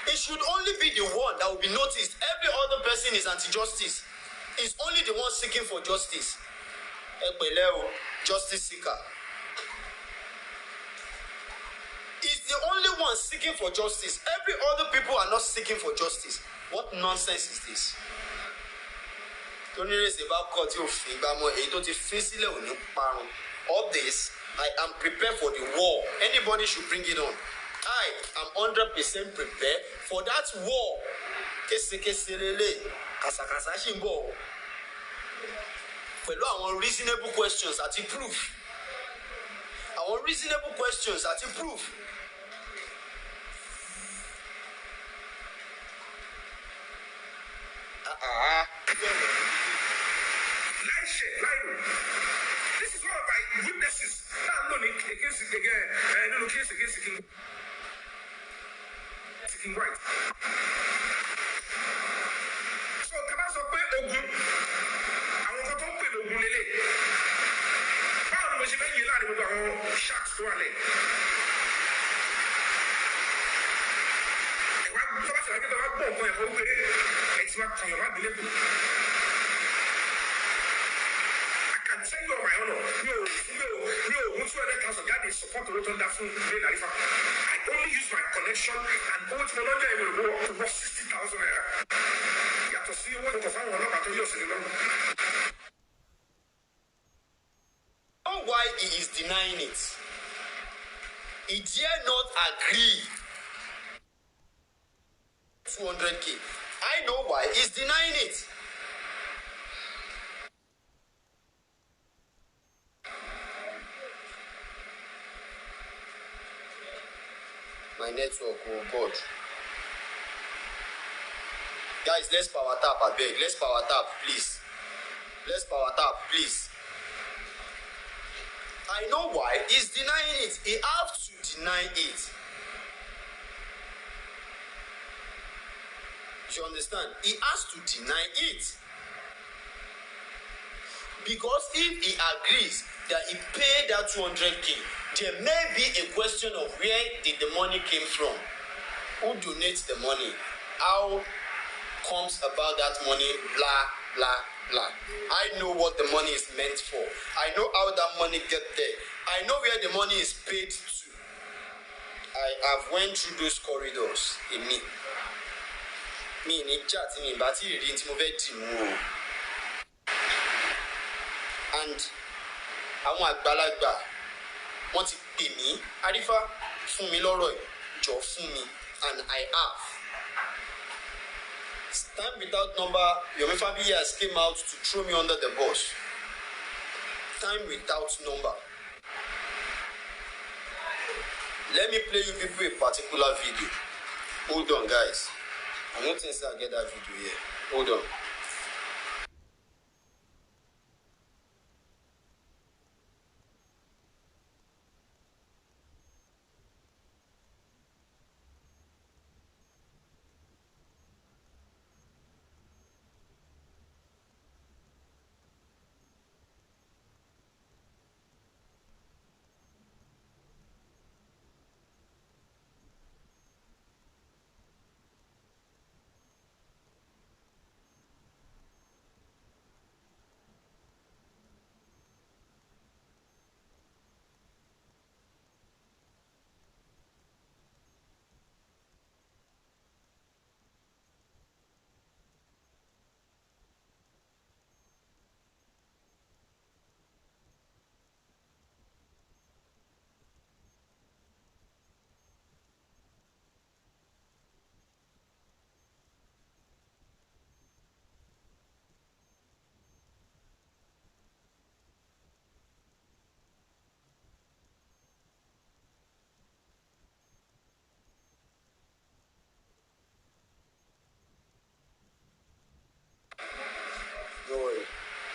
it should only be the one that will be noticed. Every other person is anti-justice. It's only the one seeking for justice. Justice seeker. Is the only one seeking for justice. Every other people are not seeking for justice. What nonsense is this? All this, I am prepared for the war. Anybody should bring it on. I am 100% prepared for that war. Pẹ̀lú àwọn reasonable questions àti proof. Àwọn reasonable questions àti proof. This is one of my witnesses. Now, no, against King White. So, can I say Ogun? I want to talk to Ogun Lele. How do we say you like with our sharks to our leg? If I go back to the boat, it's not for your believe. I can tell you on my honor. No, 200,000 that they support the road that phone in Arifa. I only use my connection and go to Moloja and will go up to 60,000 naira. You have to see what the phone will not use anymore. Know why he is denying it. He dare not agree 200k. I know why he's denying it. My network, oh God. Guys, let's power tap, I beg. Let's power tap, please. Let's power tap, please. I know why he's denying it. He has to deny it. You understand? He has to deny it. Because if he agrees that he paid that 200k, there may be a question of where did the money came from? Who donates the money? How comes about that money? Blah, blah, blah. I know what the money is meant for. I know how that money get there. I know where the money is paid to. I have went through those corridors in me. Me in chat in but he didn't move. And àwọn àgbàlagbà wọ́n ti pè mí Arifa fún mi lọ́rọ̀ yìí jọ fún mi and I have. Stand without number Yomi fabiyi has came out to throw me under the bus. Time without number. Let me play you people a particular video. Hold on, guys. I don't think I get that video here. Hold on.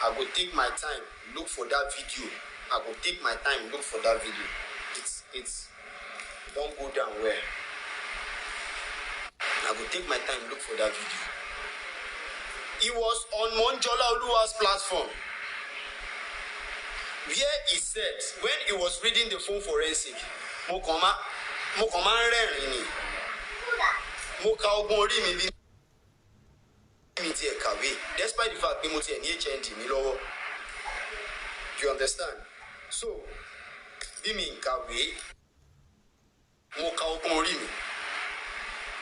I will take my time, look for that video. I will take my time, look for that video. It's don't go down where. I will take my time, look for that video. He was on Monjola Oluwa's platform, where he said, when he was reading the phone forensic, Mokoma Rini, Moka Ogori maybe. Despite the fact that you understand? So, Bimi Kawe, Moka Ogori mi.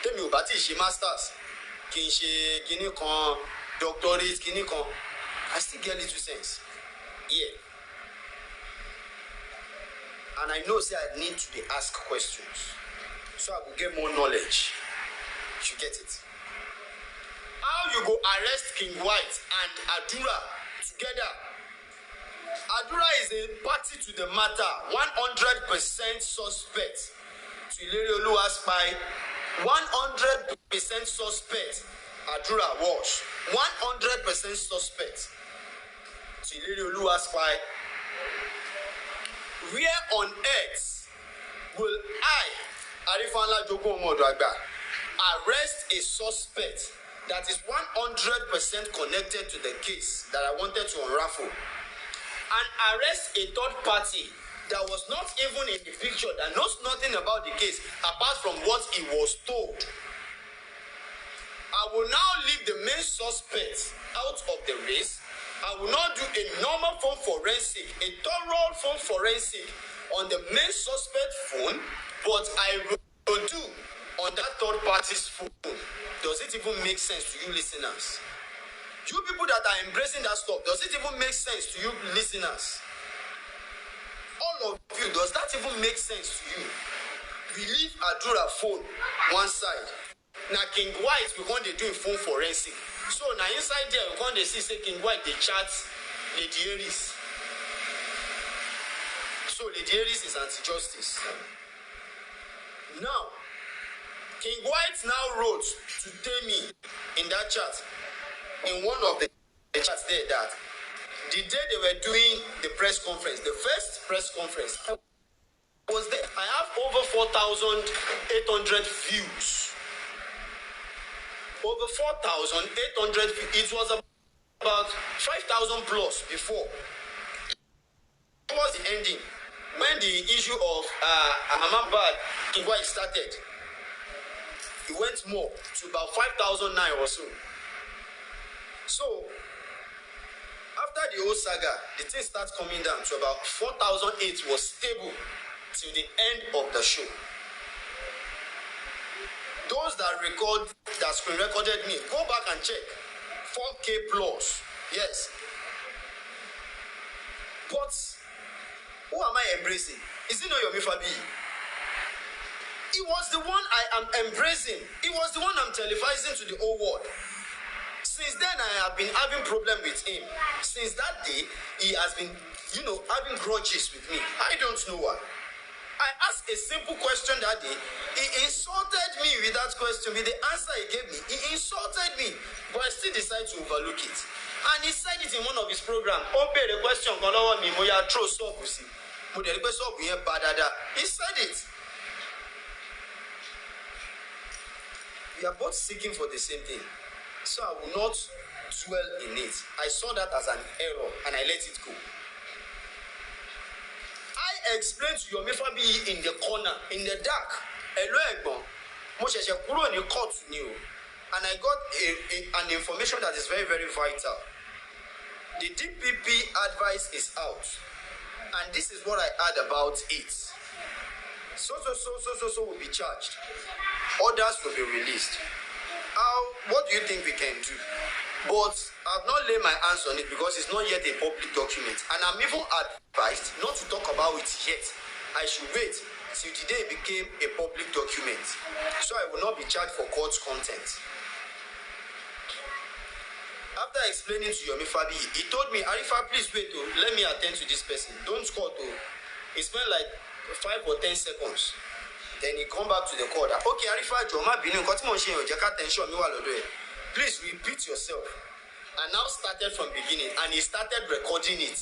Tell me about she masters, kini kon, doctorate, kini kon. I still get little sense. Yeah. And I know say I need to be asked questions. So I will get more knowledge. You get it? How you go arrest King White and Adura together? Adura is a party to the matter, 100% suspect. To Ileri Oluwa spy, 100% suspect. Adura was 100% suspect. To Ileri Oluwa spy. Where on earth will I, Arifa Jogo Omodoagba, arrest a suspect that is 100% connected to the case that I wanted to unravel, and arrest a third party that was not even in the picture, that knows nothing about the case apart from what he was told? I will now leave the main suspect out of the race. I will not do a normal phone forensic, a thorough phone forensic on the main suspect phone, but I will do on that third party's phone. Does it even make sense to you listeners? You people that are embracing that stuff, does it even make sense to you listeners? All of you, does that even make sense to you? We leave Adura phone one side. Now King White, we want to do phone forensic. So now inside there, we want to see say King White, they chat Lady Aries. So Lady Aries is anti-justice. Now, King White now wrote to Temi in that chat, in one of the chats there, that the day they were doing the press conference, the first press conference, I was there. I have over 4,800 views. Over 4,800 views. It was about 5,000 plus before. It was the ending. When the issue of Ahmedabad King White started, it went more to about 5,009 or so. So, after the whole saga, the thing starts coming down to about 4,008 was stable till the end of the show. Those that screen recorded me, go back and check. 4K plus, yes. But who am I embracing? Is it not Yomi Fabiyi? It was the one I am embracing. It was the one I'm televising to the whole world. Since then, I have been having problem with him. Since that day, he has been, having grudges with me. I don't know why. I asked a simple question that day. He insulted me with that question, with the answer he gave me. He insulted me, but I still decided to overlook it. And he said it in one of his programs. The question, he said it. We are both seeking for the same thing. So I will not dwell in it. I saw that as an error and I let it go. I explained to Yomi Fabiyi in the corner, in the dark. Hello, Egbon. Mo ṣẹ̀ṣẹ̀ kúrò ní court ni o. And I got an information that is very, very vital. The DPP advice is out. And this is what I heard about it. So will be charged. Others will be released. What do you think we can do? But I've not laid my hands on it because it's not yet a public document. And I'm even advised not to talk about it yet. I should wait till the day it became a public document. So I will not be charged for court content. After explaining to Yomi Fabiyi, he told me, Arifa, please wait, let me attend to this person. Don't call. It spent like 5 or 10 seconds. Then he come back to the call. Okay, Arifa, please repeat yourself. And now started from beginning, and he started recording it.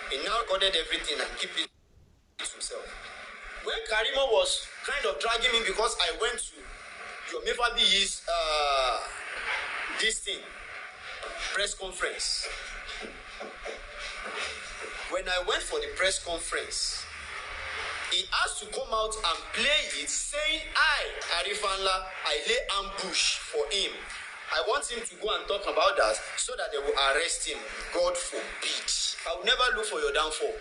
He now recorded everything and keep it to himself. When Karima was kind of dragging me because I went to Yomi Fabiyi's this thing, press conference. When I went for the press conference, he asked to come out and play it, saying, Arifanla, I lay ambush for him. I want him to go and talk about that so that they will arrest him. God forbid. I will never look for your downfall.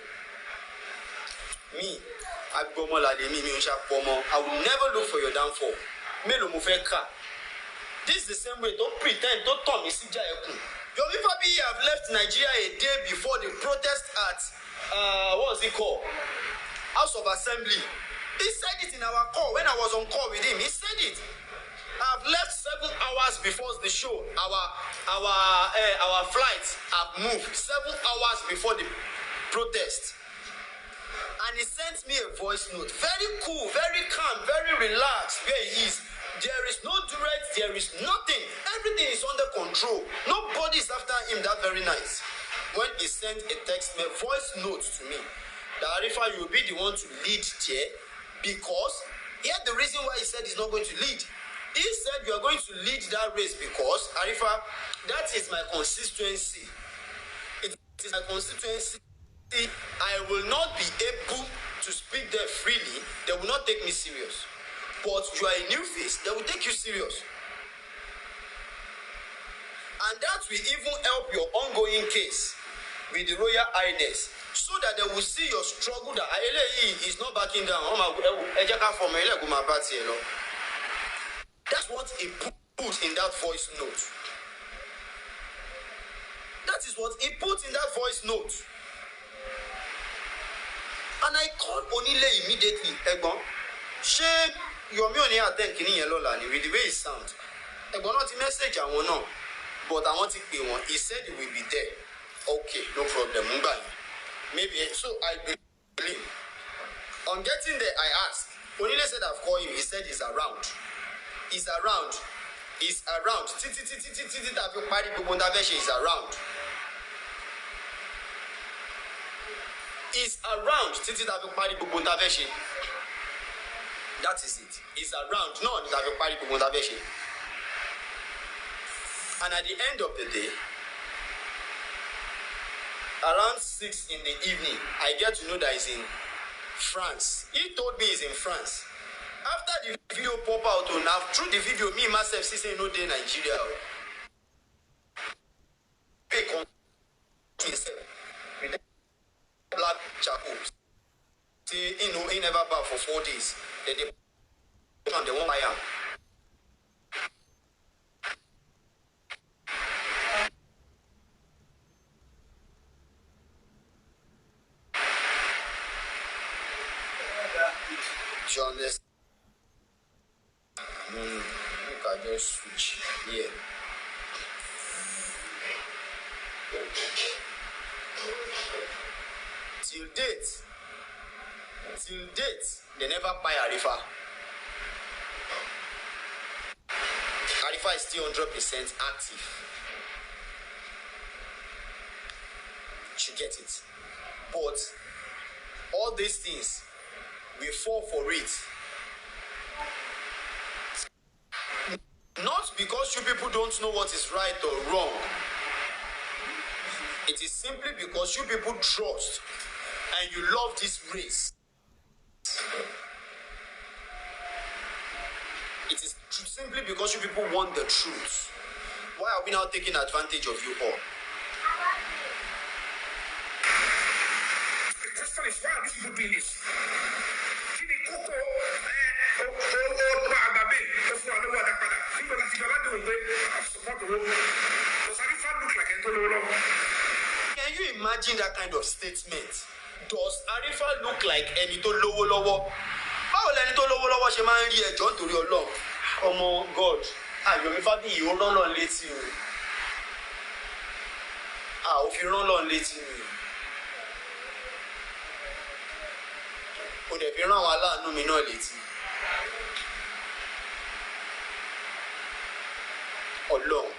Me, I will never look for your downfall. This is the same way. Don't pretend. Don't tell me. Yomi Fabiyi have left Nigeria a day before the protest at, what was it called? House of Assembly. He said it in our call. When I was on call with him, he said it. I've left 7 hours before the show. Our flights have moved 7 hours before the protest. And he sent me a voice note. Very cool, very calm, very relaxed where he is. There is no duress, there is nothing. Everything is under control. Nobody is after him that very night. When he sent a voice note to me, that Arifa, you'll be the one to lead there, because here's the reason why he said he's not going to lead. He said you are going to lead that race because, Arifa, that is my constituency. It is my constituency. I will not be able to speak there freely. They will not take me serious. But you are a new face, they will take you serious. And that will even help your ongoing case with the Royal Highness. so that they will see your struggle that eléyìí is not backing down. That's what he put in that voice note. That is what he put in that voice note. And I called Onile immediately. Egbon, ṣé Yomi ò ní attend kini yẹn lọ́la ni with the way it sounds. Egbon náà ti message àwọn náà, but àwọn ti pè wọ́n. He said he will be there. Okay, no problem. Maybe so I believe. On getting there, I asked. Onile said I've called him. He said he's around. He's around. He's around. Títí tàbí parí gbogbo ntàfẹ́ ṣe is around. Is around títí tàbí parí gbogbo ntàfẹ́ ṣe. That is it. Is around náà tàbí parí gbogbo ntàfẹ́ ṣe. And at the end of the day, around 6 in the evening, I get to know that he's in France. He told me he's in France. After the video pop out, now through the video, me myself see say no day Nigeria. With black charcoal. See, he never back for 4 days. They won't buy him. John, this. Look, I just switch here. Till date, they never buy Arifa. Arifa is still 100% active. You get it. But all these things, we fall for it. Not because you people don't know what is right or wrong. It is simply because you people trust and you love this race. It is simply because you people want the truth. Why are we now taking advantage of you all? The question is, why are these people doing this? Can you imagine that kind of statement? Does Arifa look like ẹni tó lówó lọ́wọ́? Báwo lẹni tó lówó lọ́wọ́ ṣe máa ń rí ẹjọ́ nítorí Ọlọ́run? Ọmọ God, Yomi fabiyi ó rán lọ́n létí o. Ó fi rán lọ́n létí o. Ó dẹ̀ fi rán àwọn aláàánú mi náà létí. Ọlọ́run.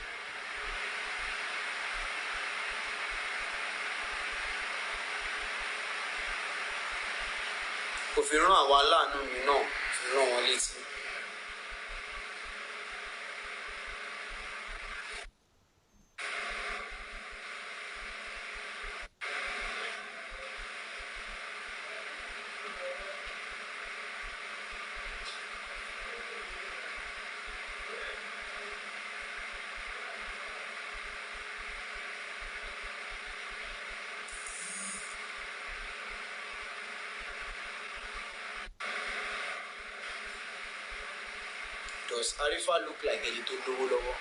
Kò fi rán àwọn aláàánú mi náà, fi rán wọn létí. Does Arifa look like ẹni tó lówó lọ́wọ́?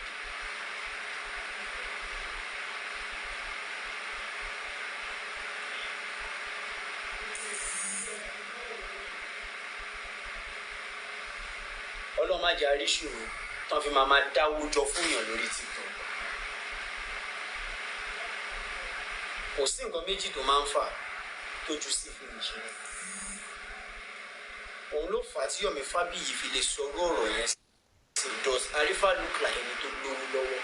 Ọlọ́run má jẹ́ àríṣìírí tán fi máa dáwó jọ fún èèyàn lórí TikTok. Kò sí nǹkan méjì tó máa ń fà tójú sí finish. Òun ló fà á tí Yomi fabiyi fi lè sọ̀rọ̀ ọ̀rọ̀ yẹn. Does Arifa look like ẹni tó lówó lọ́wọ́?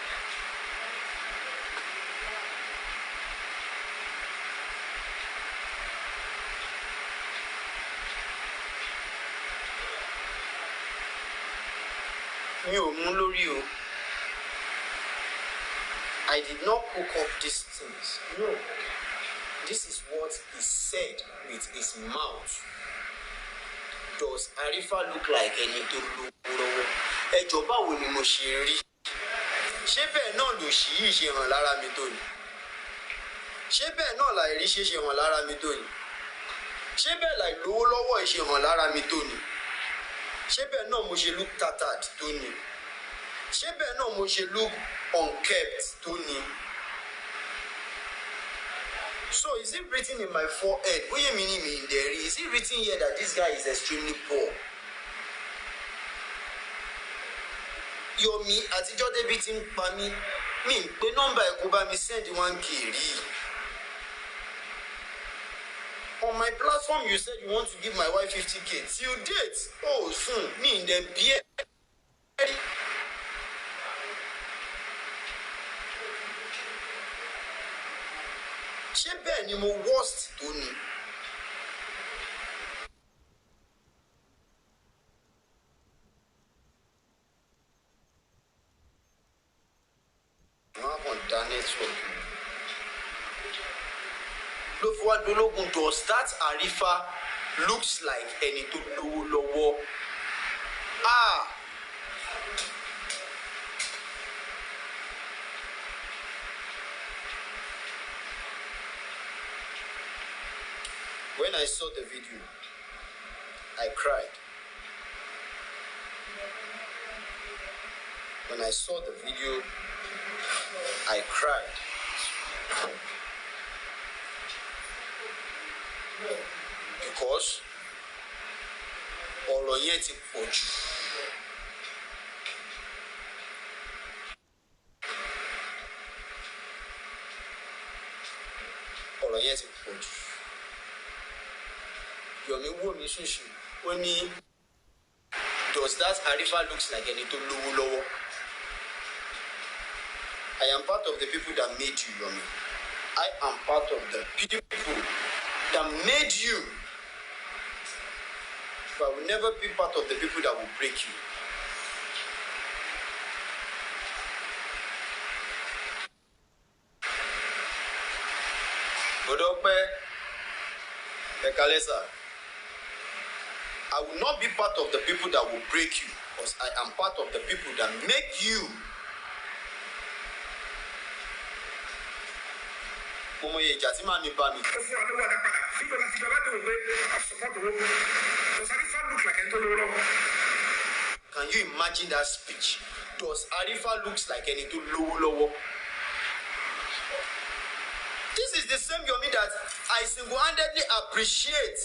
Mi ò mú lórí o. I did not cook up these things. No. This is what he said with his mouth. Does Arifa look like ẹni tó lówó lọ́wọ́? Ẹjọ́ báwo ni mo ṣe rí? Ṣé bẹ́ẹ̀ náà ló ṣì yìí ṣe hàn lára mi tó ni? ṣé bẹ́ẹ̀ náà láì rí ṣe hàn lára mi tó ni? Ṣé bẹ́ẹ̀ láì lówó lọ́wọ́ ìṣe hàn lára mi tó ni? Ṣé bẹ́ẹ̀ náà mo ṣe look tattered tó ni? Ṣé bẹ́ẹ̀ náà mo ṣe look unkept tó ni? So is it written in my forehead? Bóyá mi ni mi ń dẹ̀rí. Is it written here that this guy is extremely poor? Yomi àtijọ́ débi tí ń pa mí. Mi ń pe nọ́mbà ẹ̀ kó bá mi send 1K rí. On my platform you said you want to give my wife 50K. Till date, oh soon, me in the beer. Ṣé bẹ́ẹ̀ ni mo worst tó ni? Wọ́n á kàn dá network. Ló fi wá dológun, does that arifa looks like ẹni tó lówó lọ́wọ́? When I saw the video, I cried. When I saw the video, I cried. Because ọ̀rọ̀ yẹn ti pọ̀ jù. Ọ̀rọ̀ yẹn ti pọ̀ jù. Yomi wò mí ṣùṣù. Ó ní, does that arifa looks like ẹni tó lówó lọ́wọ́? I am part of the people that made you, Yomi. I am part of the people that made you. But I will never be part of the people that will break you. Odope, Ekalesa, I will not be part of the people that will break you, because I am part of the people that make you. Momo ye jati ma mi ba mi. Can you imagine that speech? Does arifa looks like ẹni tó lówó lọ́wọ́? This is the same Yomi that I single-handedly appreciate.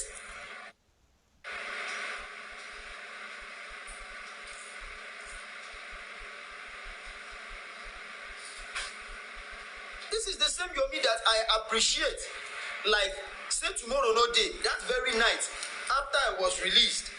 This is the same Yomi that I appreciate. Like, say tomorrow no day, that very night, after I was released.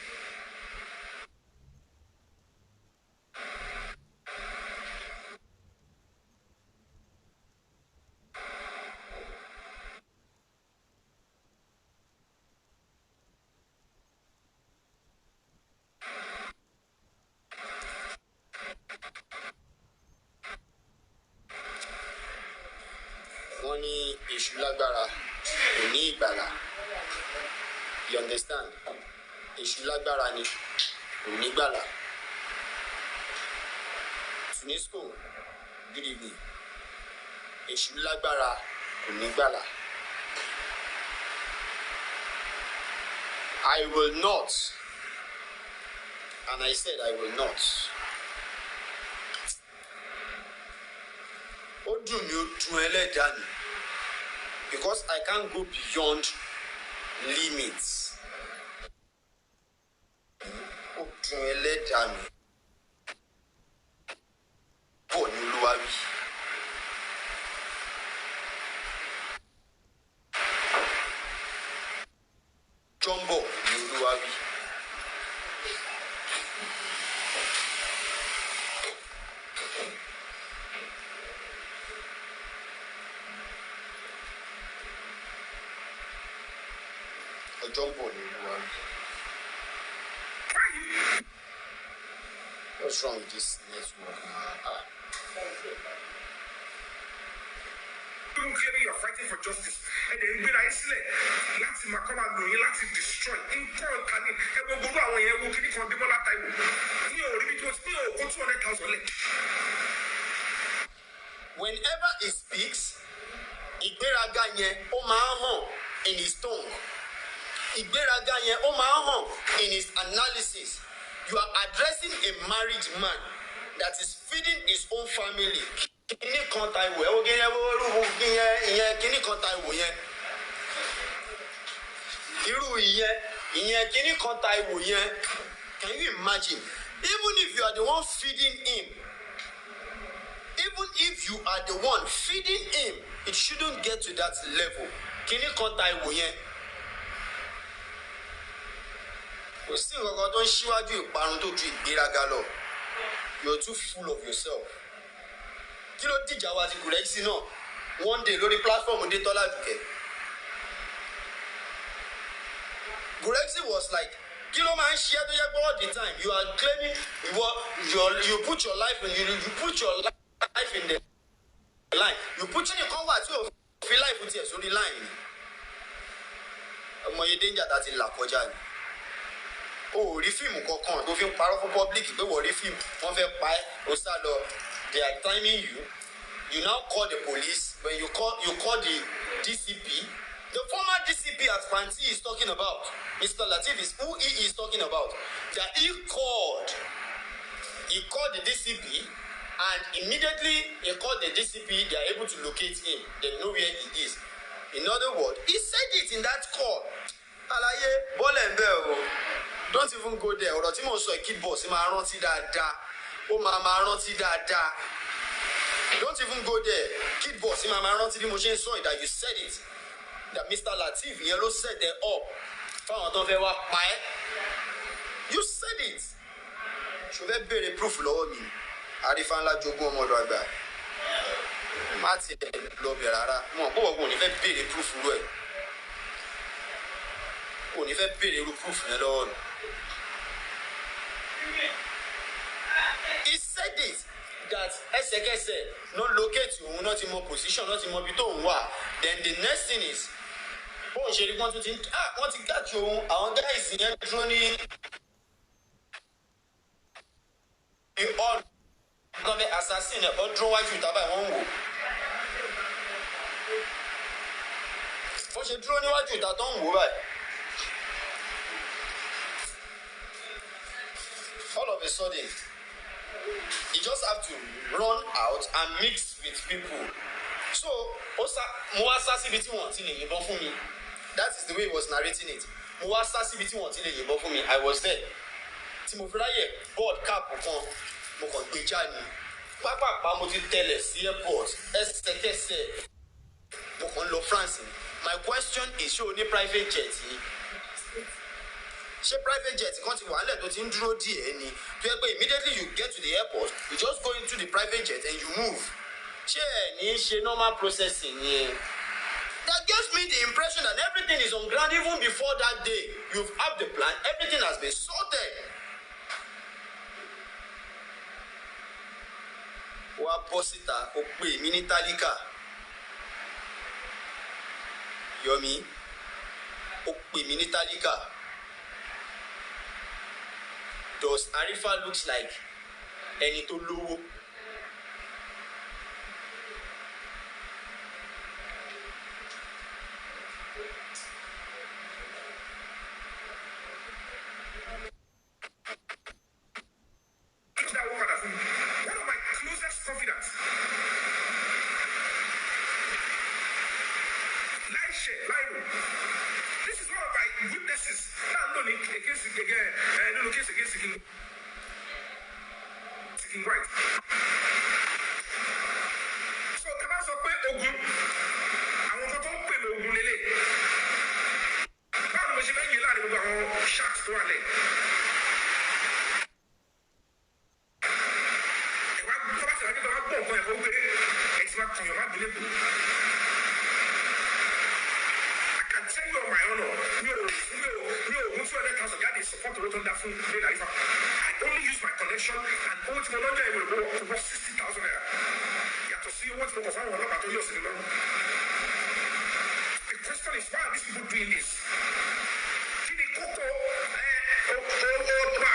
Wọ́n ní èṣù lágbára kò ní ìgbàlà. You understand? Èṣù lágbára ni kò ní ìgbàlà. Tunisco, good evening. Èṣù lágbára kò ní ìgbàlà. I will not, and I said I will not. Ó dùn mí, ó dùn ẹlẹ́dàá mi, because I can't go beyond limits. Ó dùn ẹlẹ́dàá mi. Bọ̀ ní Olúwa wí. Jọ́mbọ̀ ní Olúwa wí. Jọ́mbọ̀ ní Olúwa wí. What's wrong with this network? Clearly, you're fighting for justice. And then when I say, let's come and know, let's destroy. In turn, can you go to our way? We'll keep on the more time. You already to steal 200,000. Whenever he speaks, ìgbéraga yẹn ó máa ń hàn in his tongue. Ìgbéraga yẹn ó máa ń hàn in his analysis. You are addressing a married man that is feeding his own family. Kíní kan ta ìwò ẹ̀ ó gé yẹn irú ìyẹn kíní kan ta ìwò yẹn. Irú ìyẹn kíní kan ta ìwò yẹn. Can you imagine? Even if you are the one feeding him, even if you are the one feeding him, it shouldn't get to that level. Kíní kan ta ìwò yẹn. Kò sí nǹkan tó ń ṣíwájú ìparun tó ju ìgbéraga lọ. You're too full of yourself. Kí ló dìjà wa ti Gurexy náà? One day lórí platform dé Tọ́lá Dùkẹ́. Gurexy was like, kí ló máa ń ṣe é tó yẹ pé all the time you are claiming you put your life in you put your life in the line. You put your kan wà tí o fi life tiẹ̀ sórí line ni. Ọmọ yẹn danger tá ti là kọjá ni. O ò rí fíìmù kankan tó fi ń parọ́ fún public pé wọ́n rí fíìmù wọ́n fẹ́ pa ẹ́ o sá lọ. They are timing you. You now call the police. When you call the DCP. The former DCP at Fanti is talking about. Mr. Latif is who he is talking about. That he called the DCP, and immediately he called the DCP. They are able to locate him. They know where he is. In other words, he said it in that call. Alaye bọ́ọ̀lù ẹ̀ ń bẹ̀ o. Don't even go there. Ọ̀rọ̀ tí mo sọ kid boss máa rántí dáadáa. Ó máa rántí dáadáa. Don't even go there. Kid boss máa rántí bí mo ṣe ń sọ that you said it. That Mr. Latif yẹn ló set them up. Fáwọn tó fẹ́ wá pa ẹ́. You said it. Ṣùgbọ́n béèrè proof lọ́wọ́ mi. Arifa ńlá jogún ọmọdé àgbà. Má ti lọ bẹ̀ rárá. Mo kò wọ́n ní fẹ́ béèrè proof lọ́wọ́ ẹ̀. Kò ní fẹ́ béèrè irú proof yẹn lọ́wọ́ mi. He said it that ẹsẹ̀kẹsẹ̀ no locate òun náà ti mọ position náà ti mọ ibi tó ń wà. Then the next thing is bóun ṣe rí wọ́n tún ti wọ́n ti gàjì òun àwọn guys yẹn dúró ní all gọ́ọ̀mẹ̀ assassin ẹ̀ ọ́ dúró wájú ìta báyìí wọ́n ń wò. Wọ́n ṣe dúró níwájú ìta tó ń wò báyìí. All of a sudden, you just have to run out and mix with people. So, mo wá sá síbi tí wọ́n ti lè yìnbọn fún mi. That is the way he was narrating it. Mo wá sá síbi tí wọ́n ti lè yìnbọn fún mi. I was there. Tí mo fi ráyè board cap kan, mo kàn gbé jáde. Pápápá mo ti tẹ̀lẹ̀ sí airport. Ẹsẹ̀kẹsẹ̀ mo kàn lọ France. My question is, ṣé o ní private jet yìí? Ṣé private jet kan ti wà nílẹ̀ tó ti ń dúró díẹ̀ ni? Tó yẹ pé immediately you get to the airport, you just go into the private jet and you move. Ṣé ẹ̀ ní ṣe normal processing yẹn? That gives me the impression that everything is on ground even before that day. You've had the plan, everything has been sorted. Wá bọ́ síta, ó pè mí ní tálíkà. Yomi, ó pè mí ní tálíkà. Does Arifa looks like ẹni tó lówó? This is one of my witnesses. Right. So, Kaba sọ pé ogun, àwọn tó ń pè ní ogun lélẹ̀. Báwo ni mo ṣe fẹ́ yé láàrin gbogbo àwọn sharks tó wà lẹ̀? Ẹ̀wá tó bá ti rà kí tó bá gbọ́ nǹkan ẹ̀fọ́ pé ẹ̀ ti máa kàn yọ̀ má bìlẹ̀ bò. I can tell you on my honor, mi ò mú 200,000 jáde support owó tó ń dá fún ilé Arifa. I only use my connection and owó tí mo lọ́jọ́ ìwé ìwé over 60,000 naira. Yàtọ̀ sí owó tí mo kọ̀ fún àwọn ọlọ́pàá tó yọ̀ sí mi lọ́rùn. The question is, why are these people doing this? Kí ni kókó owó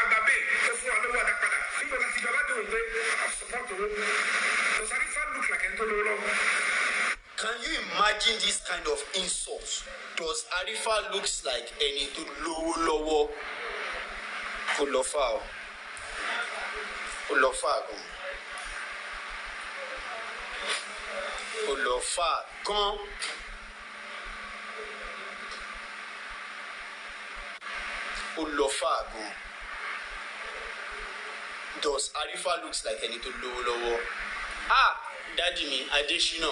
àgbàbẹ̀ tó fún wa lówó àdápadà? Nígbà láti jọ aládùn pé I support owó. Does Arifa look like ẹni tó lówó lọ́wọ́? Can you imagine this kind of insult? Does Arifa looks like ẹni tó lówó lọ́wọ́? Kò lọ fà o. Kò lọ fà gan. Kò lọ fà gan. Kò lọ fà gan. Does Arifa looks like ẹni tó lówó lọ́wọ́? Ah, Daddy mi, Adesina.